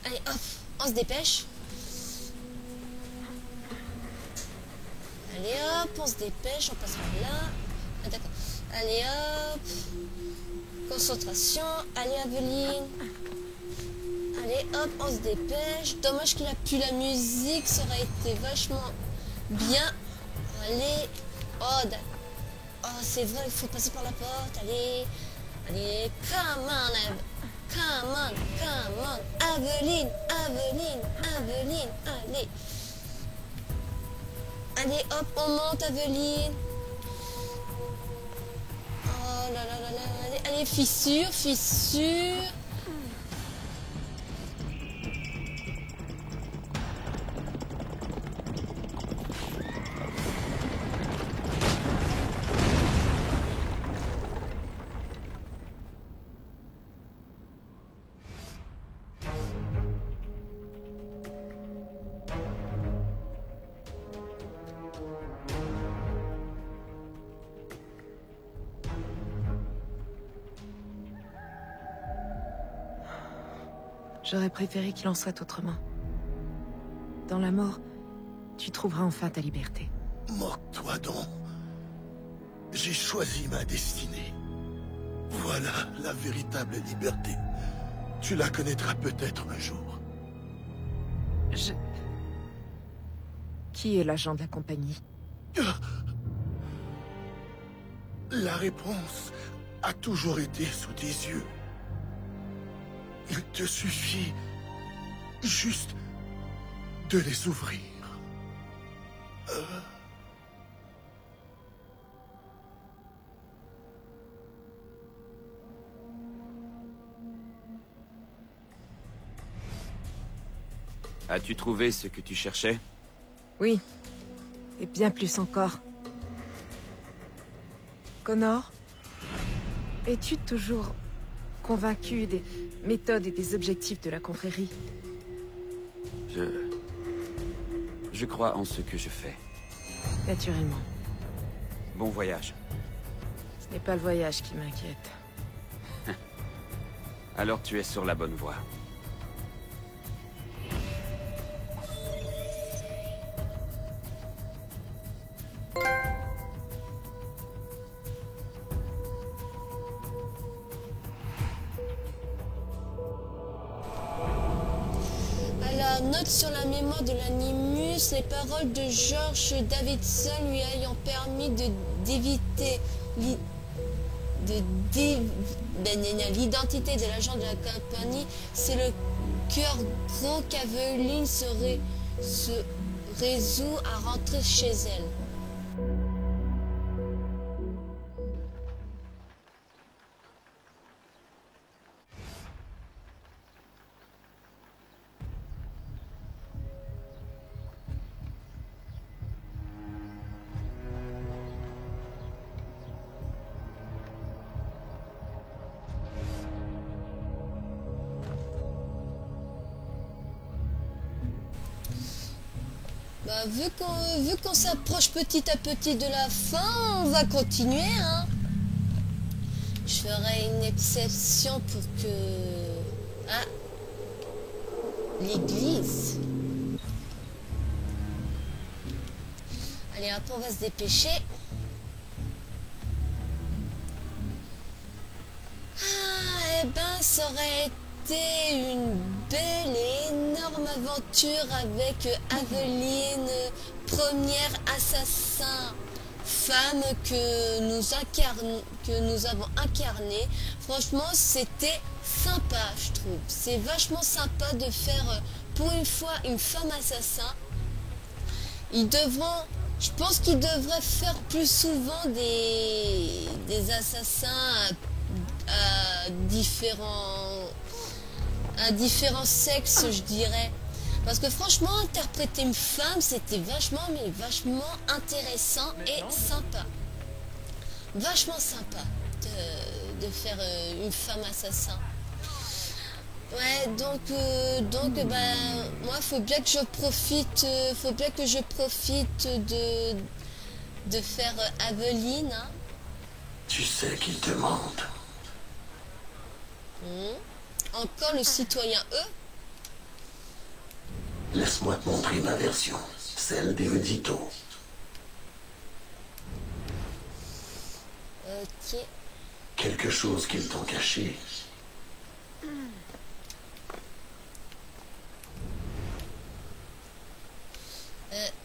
Allez, hop, on se dépêche. Allez hop, on se dépêche, on passe par là. Ah d'accord. Allez hop. Concentration. Allez Aveline. Allez hop, on se dépêche. Dommage qu'il a plus la musique, ça aurait été vachement bien. Allez. Oh, oh c'est vrai, il faut passer par la porte. Allez. Allez, come on, come on, come on. Aveline, Aveline, Aveline. Allez. Allez hop, on monte Aveline. Oh là là là là. Allez, fissure, fissure. J'aurais préféré qu'il en soit autrement. Dans la mort, tu trouveras enfin ta liberté. Moque-toi donc. J'ai choisi ma destinée. Voilà la véritable liberté. Tu la connaîtras peut-être un jour. Qui est l'agent de la compagnie? La réponse a toujours été sous tes yeux. Il te suffit juste de les ouvrir. As-tu trouvé ce que tu cherchais? Oui. Et bien plus encore. Connor, es-tu toujours convaincu des méthodes et des objectifs de la confrérie? Je crois en ce que je fais. Naturellement. Bon voyage. Ce n'est pas le voyage qui m'inquiète. Alors tu es sur la bonne voie. Note sur la mémoire de l'animus, les paroles de George Davidson lui ayant permis d'éviter l'identité de l'agent de la compagnie. C'est le cœur gros qu'Aveline se résout à rentrer chez elle. Bah, vu qu'on s'approche petit à petit de la fin, on va continuer, hein. Je ferai une exception pour que... Ah, l'église. Allez hop, on va se dépêcher. Ah, eh ben, ça aurait été une belle et énorme aventure avec Aveline, première assassin femme que nous avons incarnée. Franchement, c'était sympa, je trouve. C'est vachement sympa de faire, pour une fois, une femme assassin. Je pense qu'ils devraient faire plus souvent des assassins à différents sexes, je dirais. Parce que franchement, interpréter une femme, c'était vachement intéressant et sympa. Vachement sympa de faire une femme assassin. Ouais, donc ben, moi, faut bien que je profite de faire Aveline. Hein. Tu sais qu'il te mente. Encore le citoyen E. Laisse-moi te montrer ma version, celle d'Erudito. Ok. Quelque chose qu'ils t'ont caché.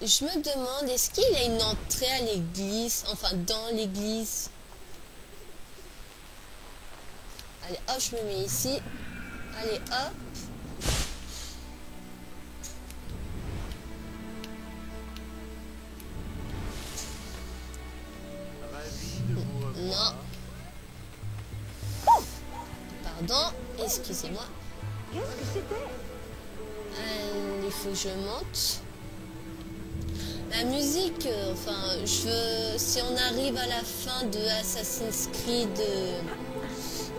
Je me demande, est-ce qu'il y a une entrée à l'église, enfin dans l'église? Allez, hop, je me mets ici. Allez, hop. Non. Pardon, excusez-moi. Qu'est-ce que c'était? Il faut que je monte. La musique, enfin, si on arrive à la fin de Assassin's Creed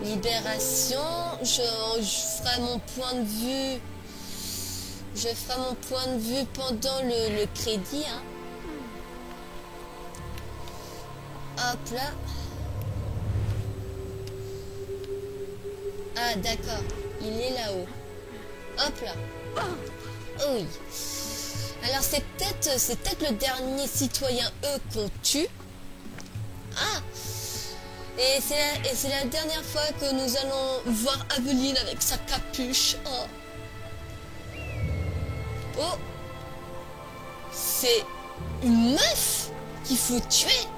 Libération, je ferai mon point de vue. Je ferai mon point de vue pendant le crédit. Hein. Hop là. Ah d'accord, il est là-haut. Hop là. Oh oui. Alors c'est peut-être le dernier citoyen E qu'on tue. Ah. Et c'est la dernière fois que nous allons voir Aveline avec sa capuche. Oh. Oh. C'est une meuf qu'il faut tuer.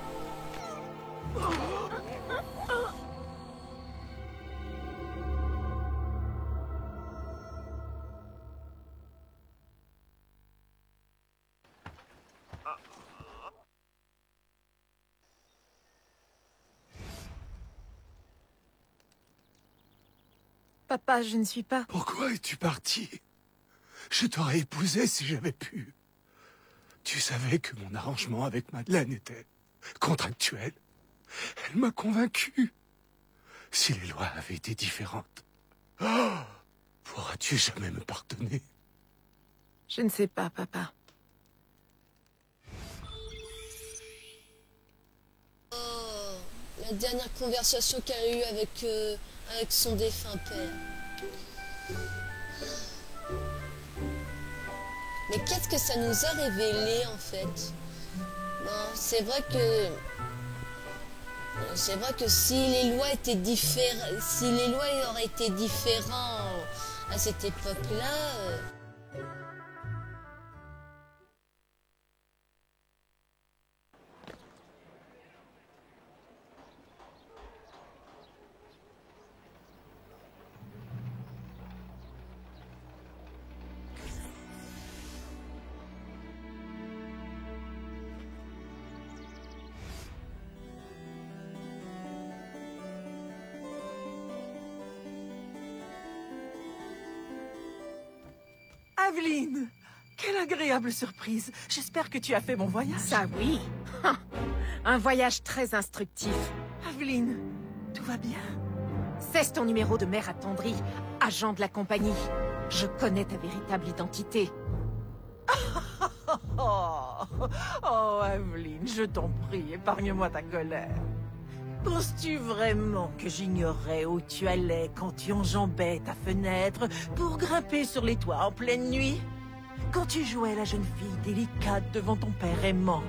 Papa, je ne suis pas... Pourquoi es-tu parti? Je t'aurais épousé si j'avais pu. Tu savais que mon arrangement avec Madeleine était contractuel. Elle m'a convaincu. Si les lois avaient été différentes, pourras-tu jamais me pardonner? Je ne sais pas, papa. Oh, la dernière conversation qu'elle a eue avec son défunt père. Mais qu'est-ce que ça nous a révélé en fait? Bon, c'est vrai que si les lois étaient différentes, si les lois auraient été différentes à cette époque-là. Aveline! Quelle agréable surprise! J'espère que tu as fait mon voyage. Ça oui! Un voyage très instructif. Aveline, tout va bien? Cesse ton numéro de mère attendrie, agent de la compagnie. Je connais ta véritable identité. Oh, Aveline, je t'en prie, épargne-moi ta colère. Penses-tu vraiment que j'ignorais où tu allais quand tu enjambais ta fenêtre pour grimper sur les toits en pleine nuit? Quand tu jouais la jeune fille délicate devant ton père aimant?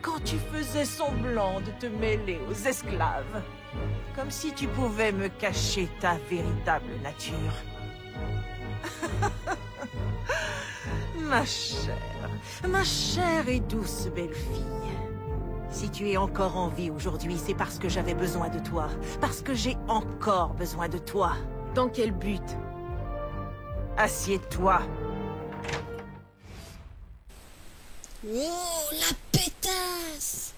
Quand tu faisais semblant de te mêler aux esclaves? Comme si tu pouvais me cacher ta véritable nature. Ma chère et douce belle fille. Si tu es encore en vie aujourd'hui, c'est parce que j'avais besoin de toi. Parce que j'ai encore besoin de toi. Dans quel but? Assieds-toi. Oh, la pétasse!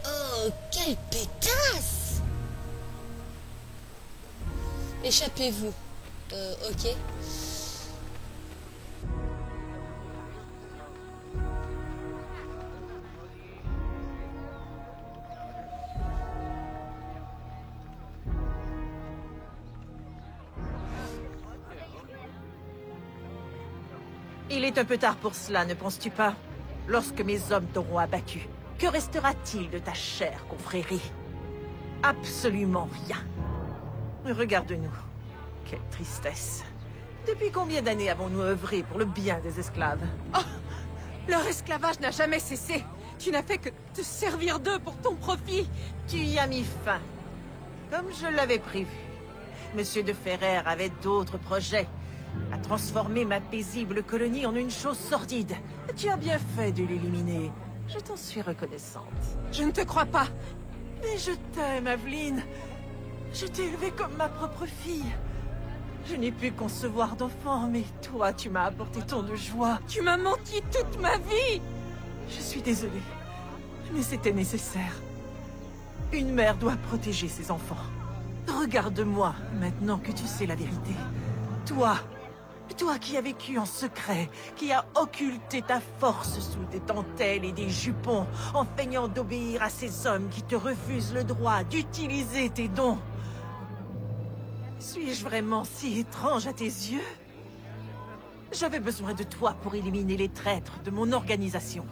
Oh, quelle pétasse! Échappez-vous. Ok. Il est un peu tard pour cela, ne penses-tu pas? Lorsque mes hommes t'auront abattu, que restera-t-il de ta chère confrérie? Absolument rien. Regarde-nous. Quelle tristesse. Depuis combien d'années avons-nous œuvré pour le bien des esclaves? Oh! Leur esclavage n'a jamais cessé. Tu n'as fait que te servir d'eux pour ton profit. Tu y as mis fin. Comme je l'avais prévu. Monsieur de Ferrer avait d'autres projets. À transformer ma paisible colonie en une chose sordide. Tu as bien fait de l'éliminer. Je t'en suis reconnaissante. Je ne te crois pas. Mais je t'aime, Aveline. Je t'ai élevée comme ma propre fille. Je n'ai pu concevoir d'enfant, mais toi, tu m'as apporté tant de joie. Tu m'as menti toute ma vie. Je suis désolée, mais c'était nécessaire. Une mère doit protéger ses enfants. Regarde-moi, maintenant que tu sais la vérité. Toi qui as vécu en secret, qui as occulté ta force sous des dentelles et des jupons, en feignant d'obéir à ces hommes qui te refusent le droit d'utiliser tes dons. Suis-je vraiment si étrange à tes yeux? J'avais besoin de toi pour éliminer les traîtres de mon organisation.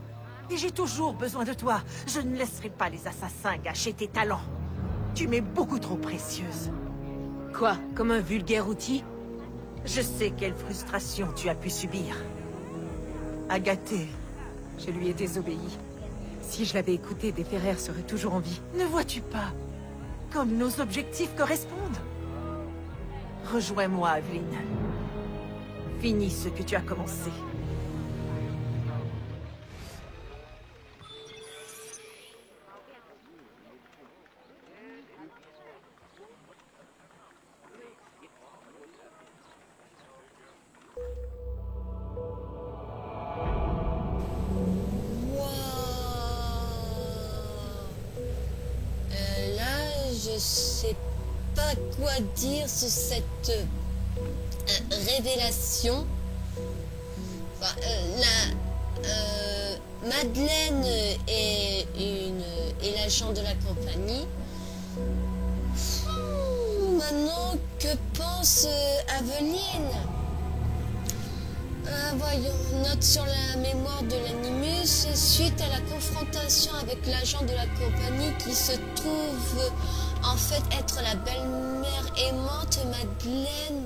Et j'ai toujours besoin de toi. Je ne laisserai pas les assassins gâcher tes talents. Tu m'es beaucoup trop précieuse. Quoi? Comme un vulgaire outil? Je sais quelle frustration tu as pu subir. Agathée. Je lui ai désobéi. Si je l'avais écouté, des Ferrer seraient toujours en vie. Ne vois-tu pas? Comme nos objectifs correspondent. Rejoins-moi, Aveline. Finis ce que tu as commencé. Je sais pas quoi dire sur cette révélation. Enfin, Madeleine est l'agent de la compagnie. Maintenant, que pense Aveline? Voyons, note sur la mémoire de l'Animus. Suite à la confrontation avec l'agent de la compagnie qui se trouve en fait être la belle-mère aimante Madeleine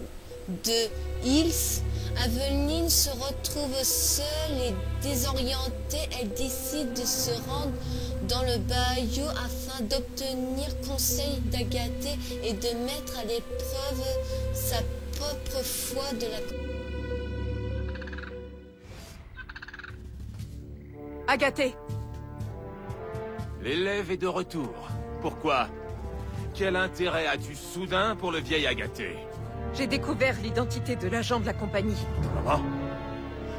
de Hills, Aveline se retrouve seule et désorientée. Elle décide de se rendre dans le bayou afin d'obtenir conseil d'Agathée et de mettre à l'épreuve sa propre foi de la... Agathée! L'élève est de retour. Pourquoi? Quel intérêt as-tu soudain pour le vieil Agathée? J'ai découvert l'identité de l'agent de la compagnie. Comment?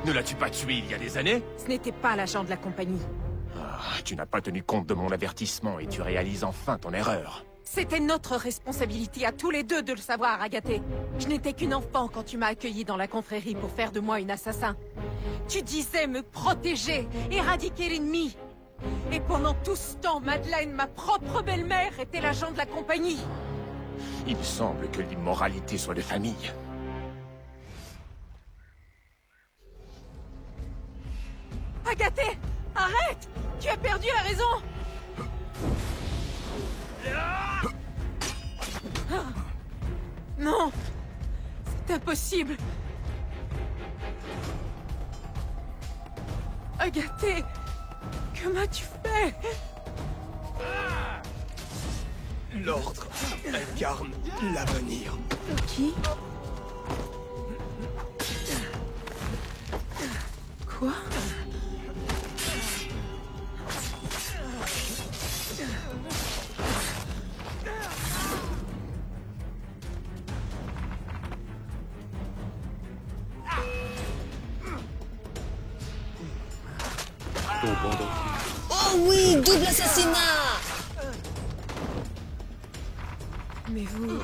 Ne l'as-tu pas tué il y a des années? Ce n'était pas l'agent de la compagnie. Tu n'as pas tenu compte de mon avertissement et tu réalises enfin ton erreur. C'était notre responsabilité à tous les deux de le savoir, Agathée. Je n'étais qu'une enfant quand tu m'as accueillie dans la confrérie pour faire de moi une assassin. Tu disais me protéger, éradiquer l'ennemi. Et pendant tout ce temps, Madeleine, ma propre belle-mère, était l'agent de la compagnie. Il semble que l'immoralité soit de famille. Agathé! Arrête! Tu as perdu la raison! Non! C'est impossible! Agathé! Comment tu fais? L'ordre incarne l'avenir. Qui? Quoi? Oh oui, double assassinat! Mais vous...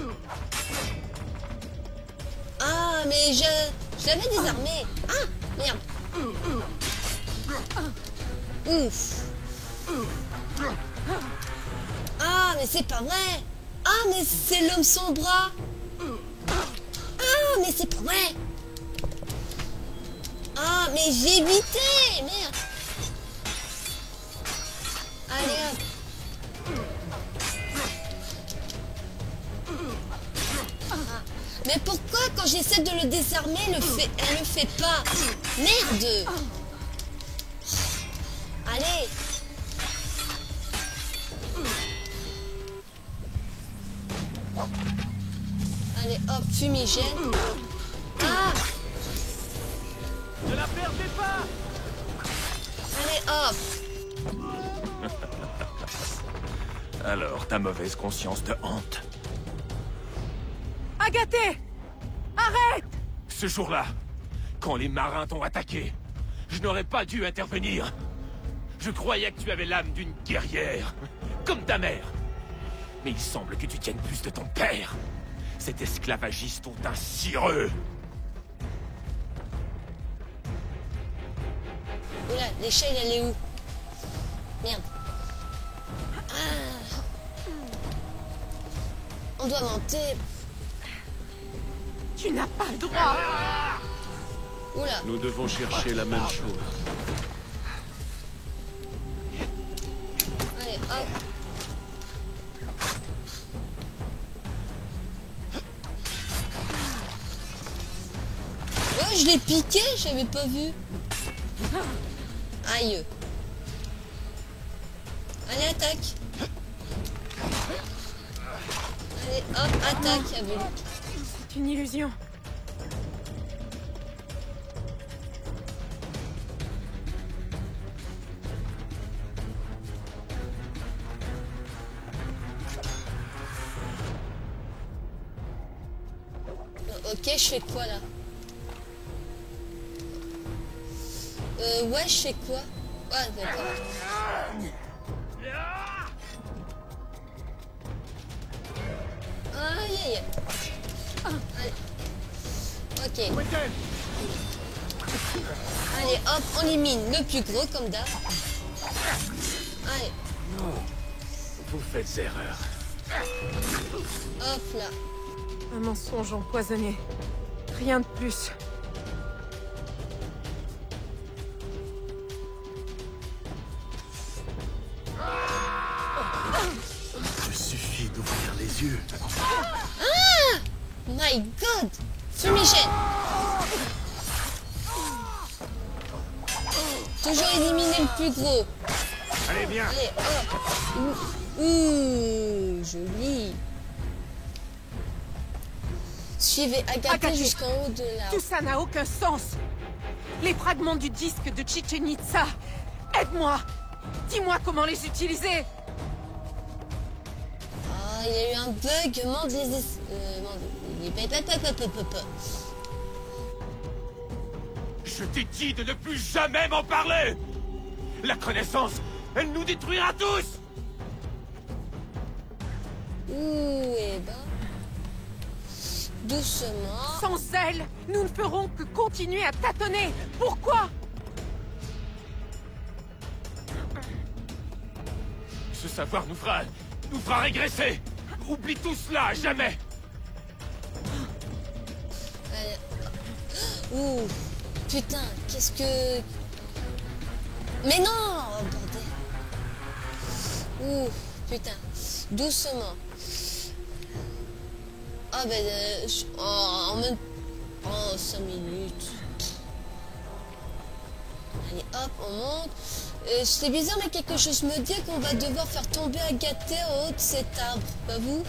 Ah, mais je l'avais désarmé. Ah, merde. Ouf. Ah, mais c'est pas vrai. Ah, mais c'est l'homme sans bras. Ah, mais c'est pas vrai. Ah, mais j'ai évité. Merde. Allez, hop. Mais pourquoi quand j'essaie de le désarmer, elle le fait pas? Merde! Allez! Allez, hop, fumigène. Ah! Ne la perdez pas! Allez, hop! Alors, ta mauvaise conscience te hante. Agathé! Arrête! Ce jour-là, quand les marins t'ont attaqué, je n'aurais pas dû intervenir. Je croyais que tu avais l'âme d'une guerrière, comme ta mère. Mais il semble que tu tiennes plus de ton père. Cet esclavagiste au teint cireux. Oula, l'échelle, elle est où? Merde. Ah. On doit monter. Tu n'as pas le droit! Oula. Nous devons chercher la même chose. Allez, hop. Oh, je l'ai piqué, j'avais pas vu. Aïe. Allez, attaque. Allez, hop, attaque, Abel. C'est une illusion. Ok, je fais quoi là? Ouais, je fais quoi? Ouais, d'accord. Aïe, aïe. Allez. Ok. Allez, hop, on élimine le plus gros comme d'hab. Allez. Non, vous faites erreur. Hop là. Un mensonge empoisonné. Rien de plus. Il suffit d'ouvrir les yeux. Ah! My God! Fumigène! Toujours éliminer le plus gros. Allez, viens. Allez, hop. Ouh, joli. Suivez Agathé jusqu'en haut de la... Tout ça n'a aucun sens. Les fragments du disque de Chichen Itza. Aide-moi. Dis-moi comment les utiliser. Ah, il y a eu un bug. Mande les... Je t'ai dit de ne plus jamais m'en parler. La connaissance, elle nous détruira tous. Ouh, eh ben... Doucement. Sans elle, nous ne ferons que continuer à tâtonner. Pourquoi? Ce savoir nous fera régresser. Oublie tout cela à jamais. Ouh, putain, qu'est-ce que... Mais non! Oh, bordel. Ouh, putain. Doucement. Ah ben, en même... Oh, 5 minutes. Allez, hop, on monte. C'est bizarre, mais quelque chose me dit qu'on va devoir faire tomber Agathé en haut de cet arbre. Pas vous?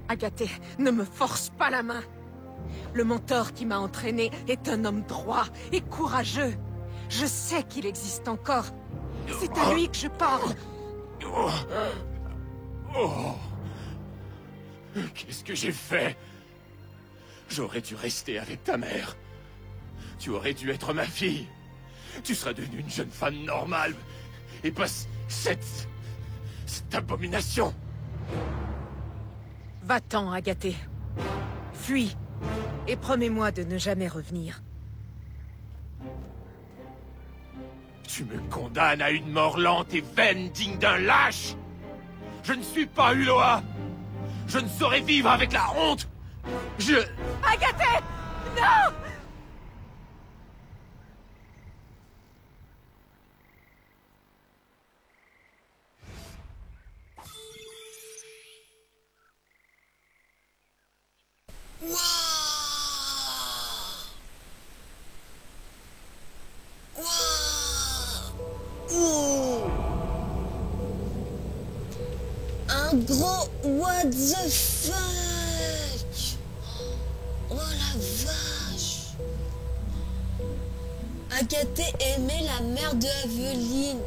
Agathé, ne me force pas la main. Le mentor qui m'a entraîné est un homme droit et courageux. Je sais qu'il existe encore. C'est à lui que je parle. Qu'est-ce que j'ai fait? J'aurais dû rester avec ta mère. Tu aurais dû être ma fille. Tu serais devenue une jeune femme normale. Et pas cette abomination. Va-t'en, Agathé. Fuis. Et promets-moi de ne jamais revenir. Tu me condamnes à une mort lente et vaine digne d'un lâche. Je ne suis pas Uloa. Je ne saurais vivre avec la honte. Agathé! Non! Un gros what the fuck? Oh la vache! Agathé aimait la mère de Aveline.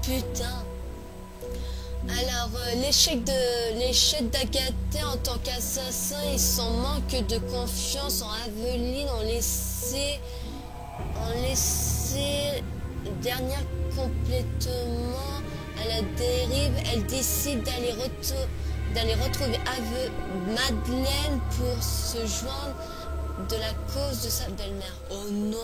Putain. Alors, l'échec d'Agathé en tant qu'assassin et son manque de confiance en Aveline ont laissé dernière complètement à la dérive. Elle décide d'aller retrouver Madeleine pour se joindre de la cause de sa belle-mère. Oh non!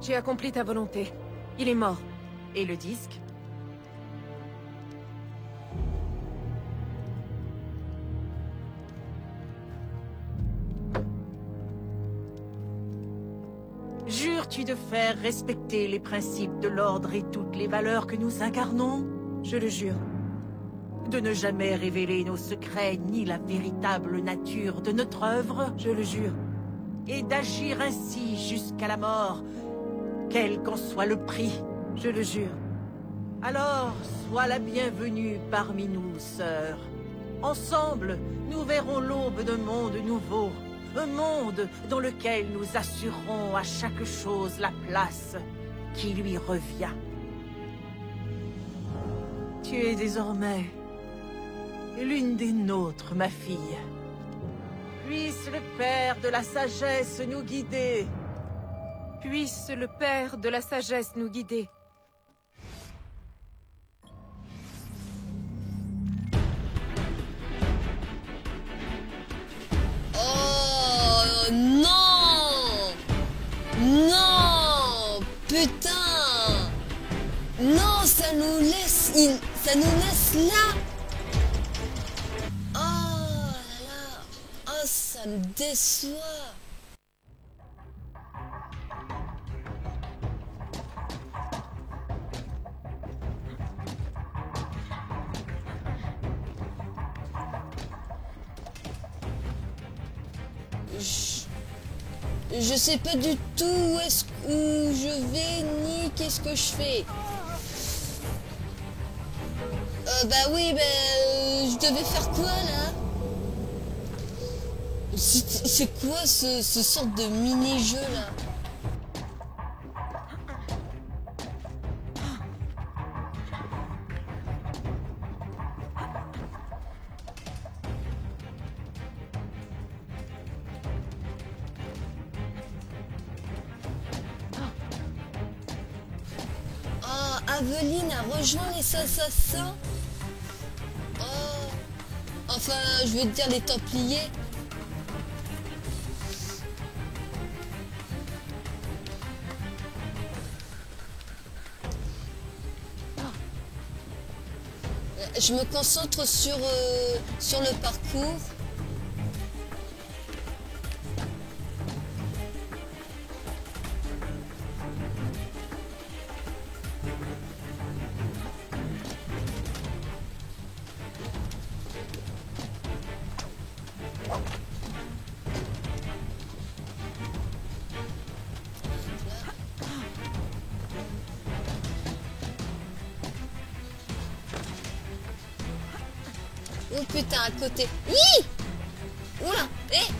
J'ai accompli ta volonté. Il est mort. Et le disque? Jures-tu de faire respecter les principes de l'ordre et toutes les valeurs que nous incarnons? Je le jure. De ne jamais révéler nos secrets ni la véritable nature de notre œuvre? Je le jure. Et d'agir ainsi jusqu'à la mort, quel qu'en soit le prix? Je le jure. Alors, sois la bienvenue parmi nous, sœurs. Ensemble, nous verrons l'aube d'un monde nouveau. Un monde dans lequel nous assurerons à chaque chose la place qui lui revient. Tu es désormais l'une des nôtres, ma fille. Puisse le Père de la sagesse nous guider. Puisse le Père de la sagesse nous guider. Oh non! Non! Putain! Non, ça nous laisse là! Oh là là! Oh, ça me déçoit! Je sais pas du tout où je vais ni qu'est-ce que je fais. Bah oui, je devais faire quoi là? C'est quoi ce sorte de mini-jeu là? Aveline a rejoint les assassins. Oh. Enfin, je veux dire les Templiers. Je me concentre sur le parcours. Oh putain, à côté. Hi! Oula! Eh!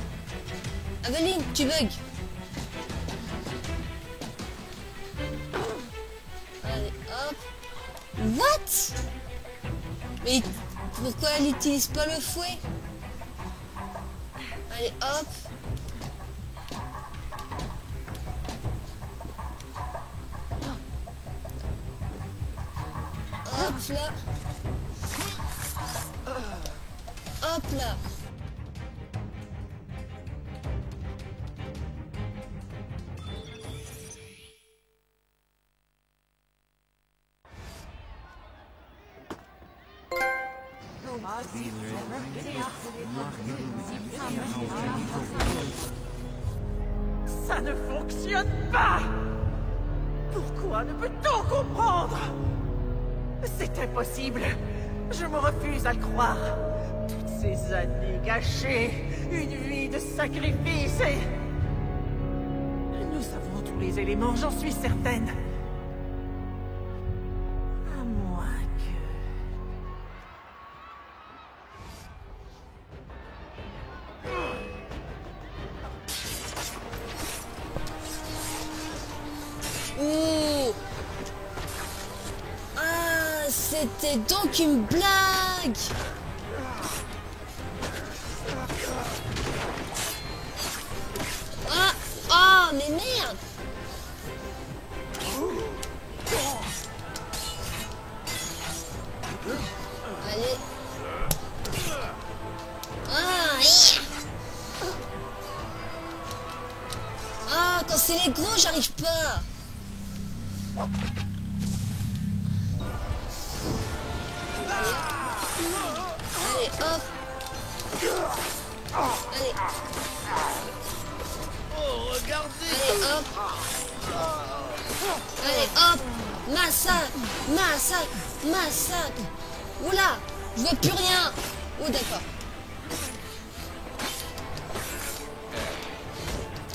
Aveline, tu bugs! Allez, hop! What? Mais pourquoi elle n'utilise pas le fouet? Allez, hop! Hop là! Hop là. Ça ne fonctionne pas! Pourquoi ne peut-on comprendre? C'est impossible. Je me refuse à le croire. Toutes ces années gâchées, une vie de sacrifice et... Nous avons tous les éléments, j'en suis certaine. À moins que... Ouh. Ah, c'était donc une blague! Ah! Oh, mais merde! Allez. Ah! Ah, quand c'est les gros, j'arrive pas! Allez, hop! Allez! Oh, regardez! Allez, hop! Allez, hop! Massacre! Massacre! Massacre! Oula! Je vois plus rien! Oh, d'accord.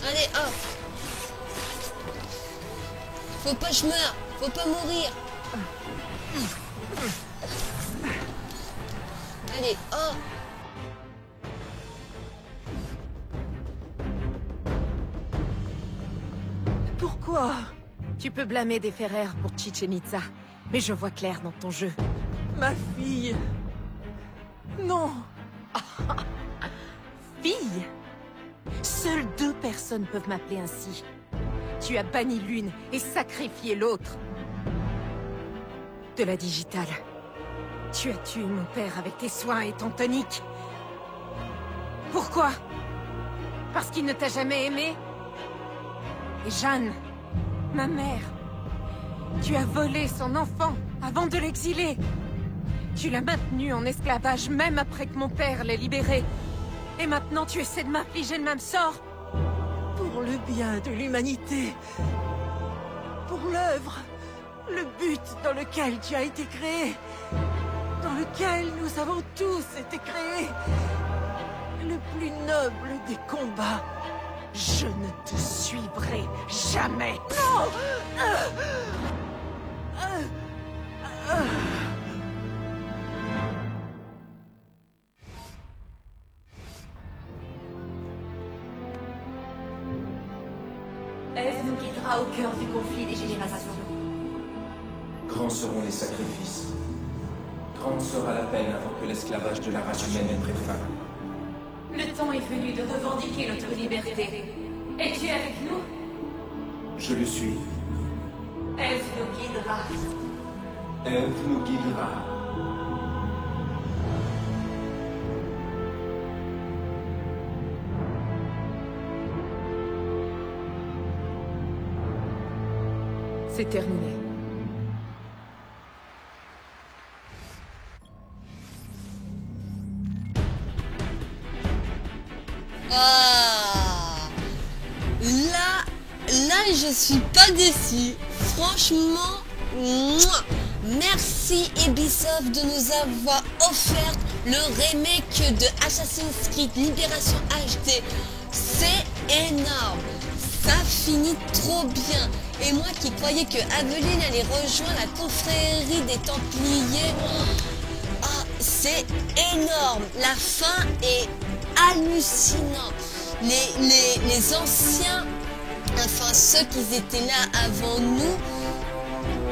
Allez, hop! Faut pas que je meure! Faut pas mourir! Allez, hop! Pourquoi? Tu peux blâmer des Ferrer pour Chichen Itza, mais je vois clair dans ton jeu. Ma fille... Non. Fille? Seules 2 personnes peuvent m'appeler ainsi. Tu as banni l'une et sacrifié l'autre. De la digitale. Tu as tué mon père avec tes soins et ton tonique. Pourquoi? Parce qu'il ne t'a jamais aimé? Et Jeanne, ma mère, tu as volé son enfant avant de l'exiler. Tu l'as maintenu en esclavage même après que mon père l'ait libéré. Et maintenant tu essaies de m'infliger le même sort? Pour le bien de l'humanité. Pour l'œuvre. Le but dans lequel tu as été créé. Dans lequel nous avons tous été créés. Le plus noble des combats. Je ne te suivrai jamais. Non! Eve nous guidera au cœur du conflit des générations. Grands seront les sacrifices. Grande sera la peine avant que l'esclavage de la race humaine ait pris fin. Le temps est venu de revendiquer notre liberté. Es-tu avec nous? Je le suis. Eve nous guidera. Eve nous guidera. C'est terminé. Ah. Là, je suis pas déçue. Franchement, mouah. Merci Ubisoft de nous avoir offert le remake de Assassin's Creed Libération HD. C'est énorme. Ça finit trop bien. Et moi qui croyais que Aveline allait rejoindre la confrérie des Templiers, c'est énorme. La fin est hallucinante. Les anciens, enfin ceux qui étaient là avant nous,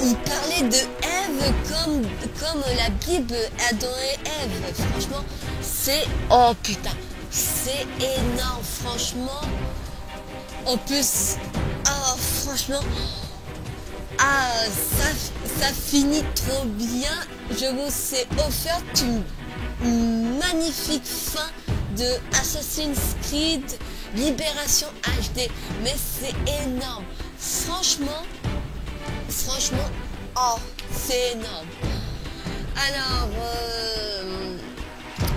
ils parlaient de Ève comme la Bible Adam et Ève. Franchement, c'est... Oh putain, c'est énorme, franchement. En plus, franchement, ça finit trop bien. Je vous ai offert une magnifique fin de Assassin's Creed Libération HD. Mais c'est énorme. Franchement, c'est énorme. Alors,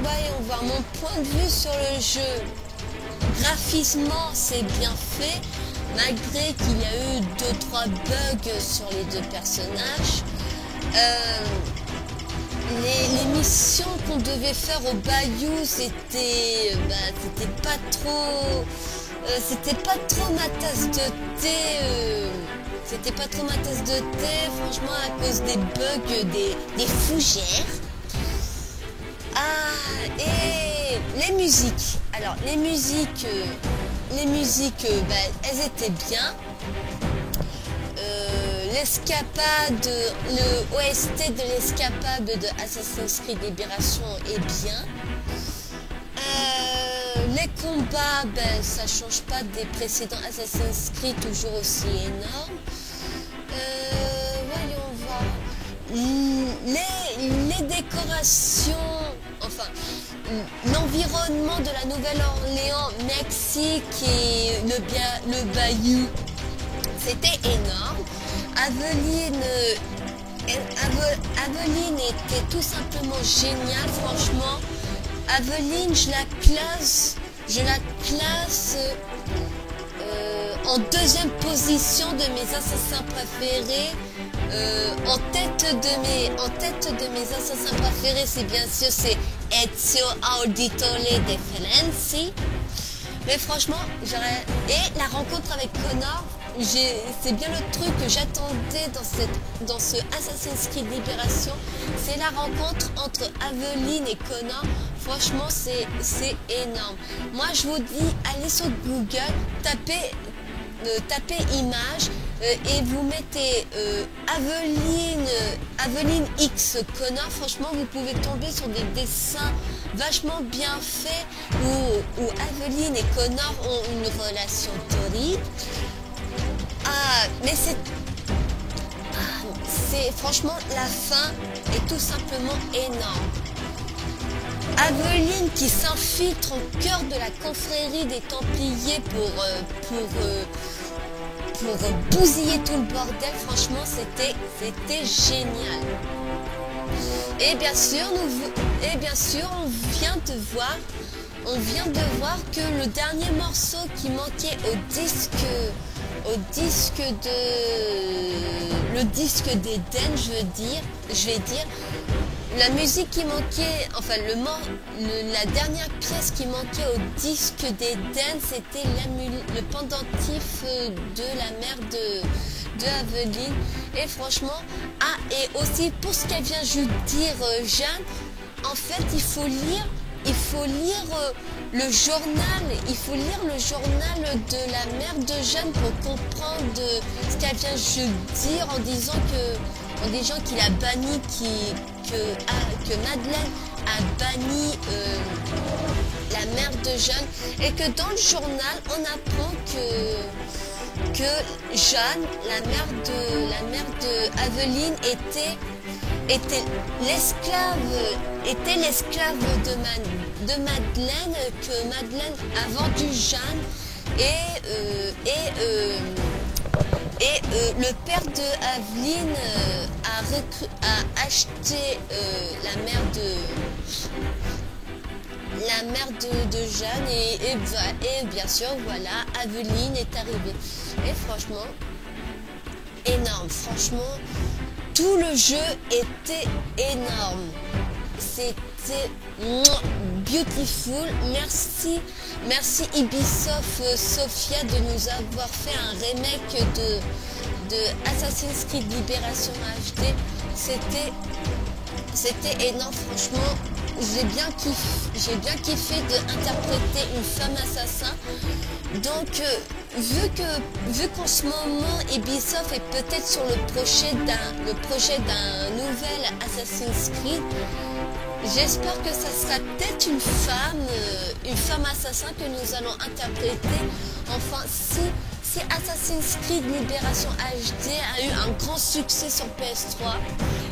voyons voir mon point de vue sur le jeu. Graphiquement, c'est bien fait, malgré qu'il y a eu 2-3 bugs sur les deux personnages. Les missions qu'on devait faire au Bayou, c'était pas trop ma tasse de thé. C'était pas trop ma tasse de thé, franchement, à cause des bugs, des fougères. Et les musiques. Alors, les musiques, elles étaient bien. L'escapade, le OST de l'escapade de Assassin's Creed Libération est bien. Les combats, ça change pas des précédents Assassin's Creed, toujours aussi énormes. Voyons voir. Les décorations, enfin, l'environnement de la Nouvelle-Orléans, Mexique et le Bayou, c'était énorme. Aveline était tout simplement géniale, franchement. Aveline, je la classe en deuxième position de mes assassins préférés. En tête de mes assassins préférés, c'est bien sûr Ezio Auditore de Firenze. Mais franchement, et la rencontre avec Connor, c'est bien le truc que j'attendais dans ce Assassin's Creed Libération, c'est la rencontre entre Aveline et Connor. Franchement, c'est énorme. Moi, je vous dis, allez sur Google, tapez image et vous mettez Aveline X Connor. Franchement, vous pouvez tomber sur des dessins vachement bien faits où Aveline et Connor ont une relation torride. Mais franchement, la fin est tout simplement énorme. Aveline qui s'infiltre au cœur de la confrérie des Templiers pour bousiller tout le bordel, franchement, c'était génial. Et bien sûr, on vient de voir que le dernier morceau qui manquait le disque d'Eden, je vais dire, la musique qui manquait, enfin la dernière pièce qui manquait au disque d'Eden, c'était le pendentif de la mère de Aveline. Et franchement, et aussi pour ce qu'elle vient juste dire, Jeanne, en fait, il faut lire le journal, de la mère de Jeanne pour comprendre ce qu'elle vient juste dire en disant qu'il a banni, que Madeleine a banni la mère de Jeanne, et que dans le journal on apprend que Jeanne, la mère de Aveline, était l'esclave de Madeleine, que Madeleine a vendu Jeanne, et le père de Aveline a acheté la mère la mère de Jeanne et bien sûr voilà, Aveline est arrivée. Et franchement, énorme, franchement, tout le jeu était énorme. C'était beautiful. Merci Ubisoft Sofia de nous avoir fait un remake de Assassin's Creed Libération HD. C'était énorme, franchement. J'ai bien kiffé d'interpréter une femme assassin. Donc, vu qu'en ce moment, Ubisoft est peut-être sur le projet d'un nouvel Assassin's Creed, j'espère que ça sera peut-être une femme assassin que nous allons interpréter. Enfin, si Assassin's Creed Libération HD a eu un grand succès sur PS3,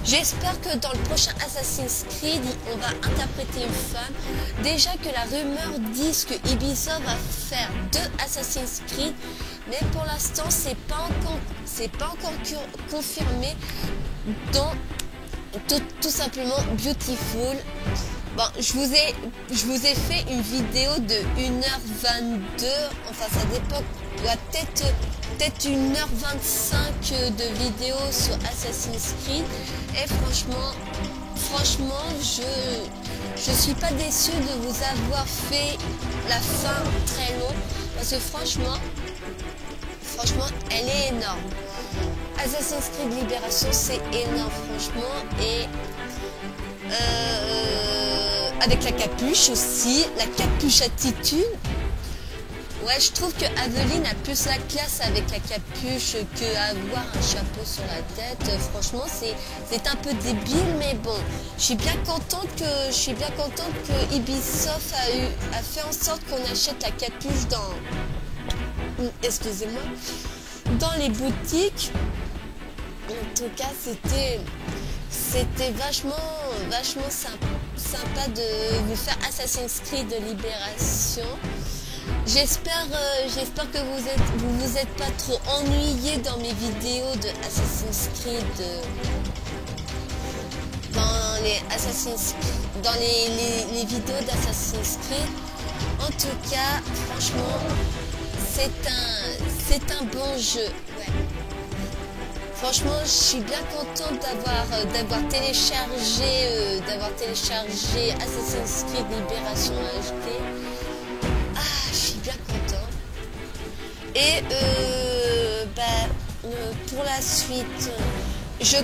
j'espère que dans le prochain Assassin's Creed, on va interpréter une femme. Déjà que la rumeur dit que Ubisoft va faire 2 Assassin's Creed, mais pour l'instant, c'est pas encore confirmé. Donc, tout simplement beautiful. Bon, je vous ai fait une vidéo de 1h22, enfin ça dépend, peut-être 1h25 de vidéo sur Assassin's Creed. Et franchement, je suis pas déçue de vous avoir fait la fin très longue, parce que franchement, elle est énorme. Assassin's Creed Libération, c'est énorme, franchement, et avec la capuche aussi, la capuche attitude. Ouais, je trouve que Aveline a plus la classe avec la capuche qu'avoir un chapeau sur la tête. Franchement, c'est un peu débile, mais bon, je suis bien contente que Ubisoft a fait en sorte qu'on achète la capuche dans les boutiques. En tout cas, c'était vachement sympa de vous faire Assassin's Creed de Libération. J'espère que vous êtes pas trop ennuyés dans mes vidéos de Assassin's Creed, dans les vidéos d'Assassin's Creed. En tout cas, franchement, c'est un bon jeu. Ouais. Franchement, je suis bien contente d'avoir téléchargé Assassin's Creed Libération HD. Je suis bien contente. Et pour la suite, je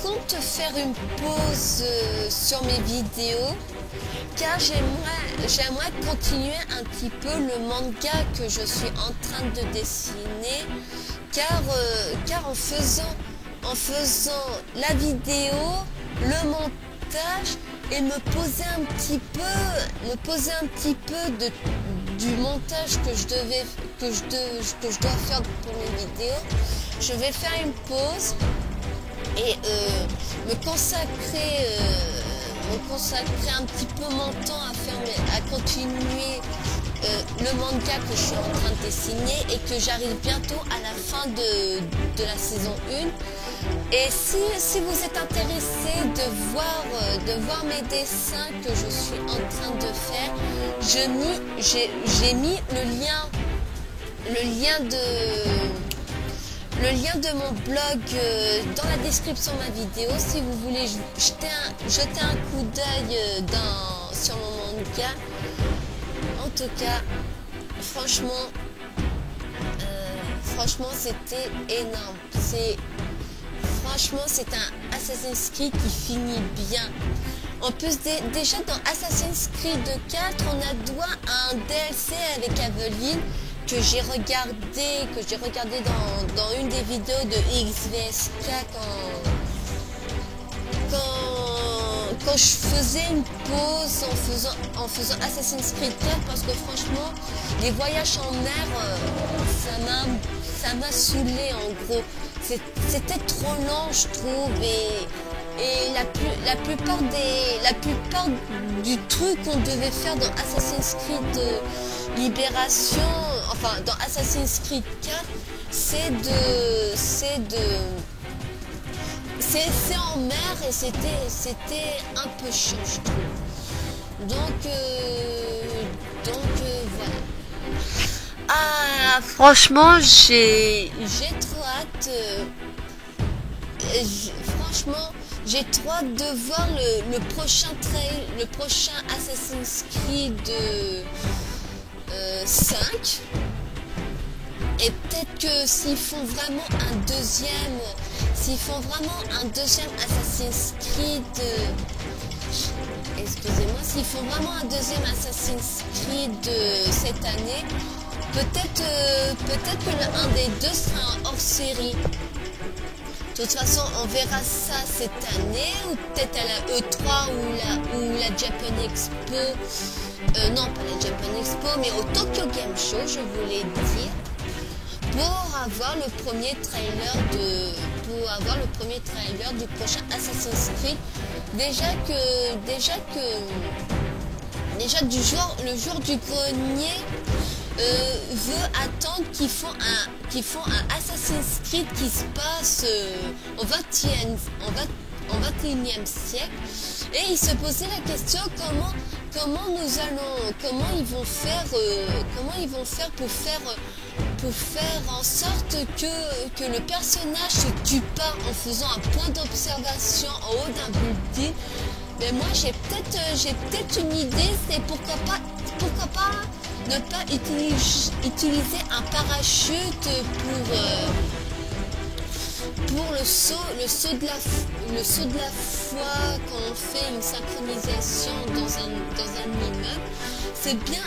compte faire une pause sur mes vidéos, car j'aimerais continuer un petit peu le manga que je suis en train de dessiner, car en faisant la vidéo, le montage et me poser un petit peu du montage que je dois faire pour mes vidéos, je vais faire une pause et me consacrer un petit peu mon temps à continuer le manga que je suis en train de dessiner et que j'arrive bientôt à la fin de la saison 1. Et si vous êtes intéressé de voir mes dessins que je suis en train de faire, j'ai mis le lien de mon blog dans la description de ma vidéo. Si vous voulez jeter un coup d'œil sur mon manga. En tout cas, franchement, c'était énorme. Franchement, c'est un Assassin's Creed qui finit bien. En plus, déjà dans Assassin's Creed 4, on a droit à un DLC avec Aveline que j'ai regardé dans une des vidéos de XVSK quand je faisais une pause en faisant Assassin's Creed 4, parce que franchement, les voyages en mer, ça m'a saoulé en gros. C'était trop lent, je trouve, et la plupart du truc qu'on devait faire dans Assassin's Creed Libération, enfin dans Assassin's Creed 4, c'est en mer, et c'était un peu chiant, je trouve. Donc voilà. Ah, franchement, j'ai trop hâte. Franchement, j'ai trop hâte de voir le prochain le prochain Assassin's Creed 5. Et peut-être que s'ils font vraiment un deuxième Assassin's Creed, excusez-moi, s'ils font vraiment un deuxième Assassin's Creed cette année, peut-être que l'un des deux sera un hors-série. De toute façon, on verra ça cette année, ou peut-être à la E3 ou la Japan Expo. Non, pas la Japan Expo, mais au Tokyo Game Show, je voulais dire. Pour avoir le premier trailer du prochain Assassin's Creed. Déjà le jour du grenier veut attendre qu'ils font un Assassin's Creed qui se passe au 21e siècle, et il se posait la question comment ils vont faire pour faire en sorte que le personnage se tue pas en faisant un point d'observation en haut d'un building. Mais moi j'ai peut-être une idée, c'est pourquoi pas ne pas utiliser un parachute pour le saut de la foi quand on fait une synchronisation dans un immeuble. C'est bien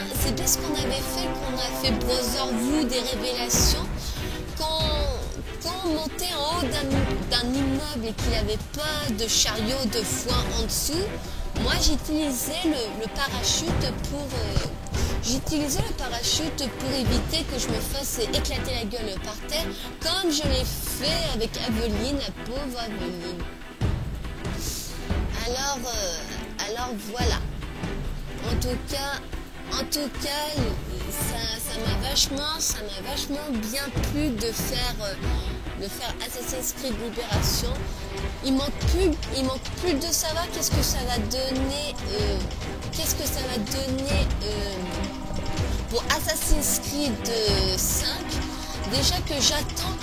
ce qu'on avait fait quand on a fait Brotherhood des révélations. Quand on montait en haut d'un immeuble et qu'il n'y avait pas de chariot de foi en dessous, moi j'utilisais le parachute pour éviter que je me fasse éclater la gueule par terre, comme je l'ai fait avec Aveline, la pauvre Aveline. Alors voilà. En tout cas, ça m'a vachement bien plu de faire Assassin's Creed Libération. Il manque plus de savoir qu'est-ce que ça va donner pour Assassin's Creed 5. Déjà que j'attends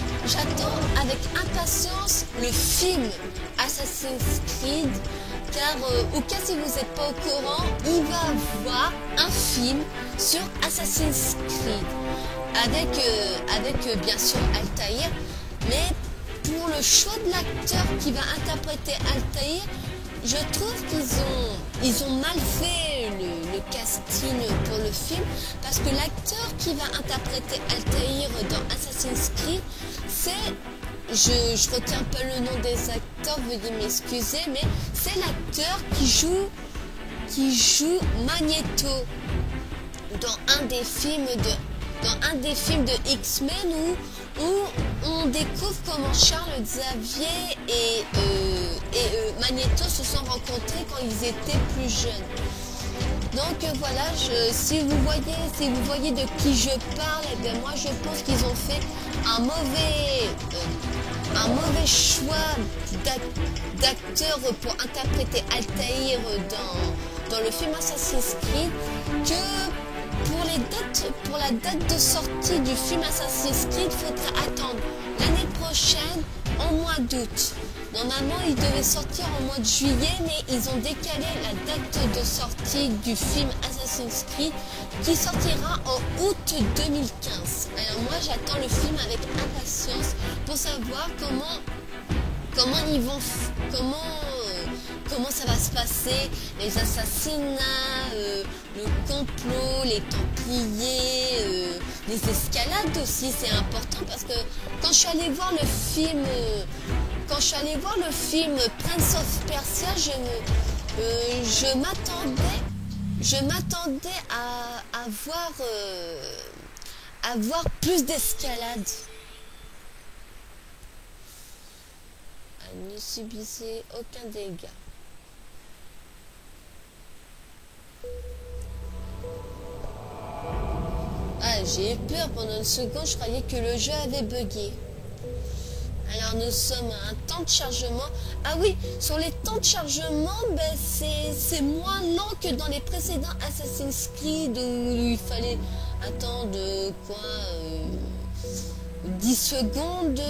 avec impatience le film Assassin's Creed, car au cas si vous n'êtes pas au courant, il va avoir un film sur Assassin's Creed avec bien sûr Altaïr, mais pour le choix de l'acteur qui va interpréter Altaïr, je trouve qu'ils ont mal fait le casting pour le film, parce que l'acteur qui va interpréter Altaïr dans Assassin's Creed, je retiens pas le nom des acteurs, veuillez m'excuser, mais c'est l'acteur qui joue Magneto dans un des films de X-Men où on découvre comment Charles Xavier et Magneto se sont rencontrés quand ils étaient plus jeunes. Donc voilà, si vous voyez de qui je parle, eh bien moi je pense qu'ils ont fait un mauvais choix d'acteur pour interpréter Altaïr dans le film Assassin's Creed, que pour la date de sortie du film Assassin's Creed, il faudra attendre l'année prochaine en mois d'août. Normalement, il devait sortir en mois de juillet, mais ils ont décalé la date de sortie du film Assassin's Creed qui sortira en août 2015. Alors moi, j'attends le film avec impatience pour savoir comment ça va se passer, les assassinats, le complot, les Templiers, les escalades aussi, c'est important, parce que quand je suis allée voir le film Prince of Persia, je m'attendais à voir plus d'escalade. Ne subissez aucun dégât. Ah, j'ai eu peur pendant une seconde, je croyais que le jeu avait bugué. Alors nous sommes à un temps de chargement. Ah oui, sur les temps de chargement, ben, c'est moins lent que dans les précédents Assassin's Creed où il fallait attendre quoi 10 secondes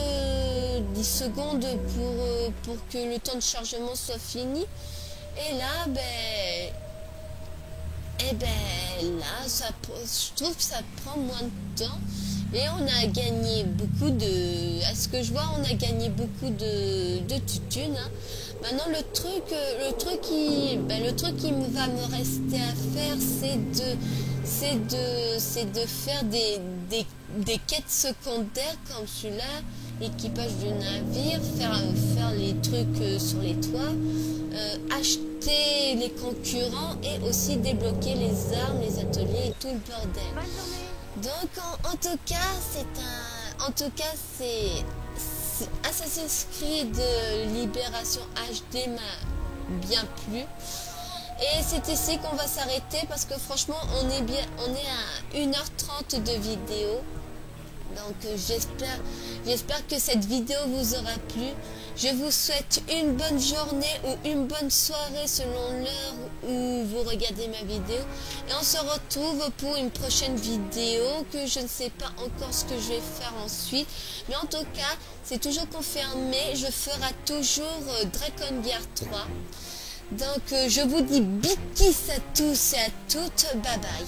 pour que le temps de chargement soit fini. Et là, là, je trouve que ça prend moins de temps. Et on a gagné beaucoup de... À ce que je vois, on a gagné beaucoup de thunes. Hein. Maintenant, le truc qui va me rester à faire, c'est de faire des quêtes secondaires comme celui-là, l'équipage du navire, faire les trucs sur les toits, acheter les concurrents et aussi débloquer les armes, les ateliers et tout le bordel. Donc en tout cas, c'est Assassin's Creed Libération HD m'a bien plu. Et c'est ici qu'on va s'arrêter parce que franchement on est à 1h30 de vidéo. Donc j'espère que cette vidéo vous aura plu. Je vous souhaite une bonne journée ou une bonne soirée selon l'heure où vous regardez ma vidéo. Et on se retrouve pour une prochaine vidéo que je ne sais pas encore ce que je vais faire ensuite. Mais en tout cas, c'est toujours confirmé. Je ferai toujours Drakengard 3. Donc je vous dis big kiss à tous et à toutes. Bye bye.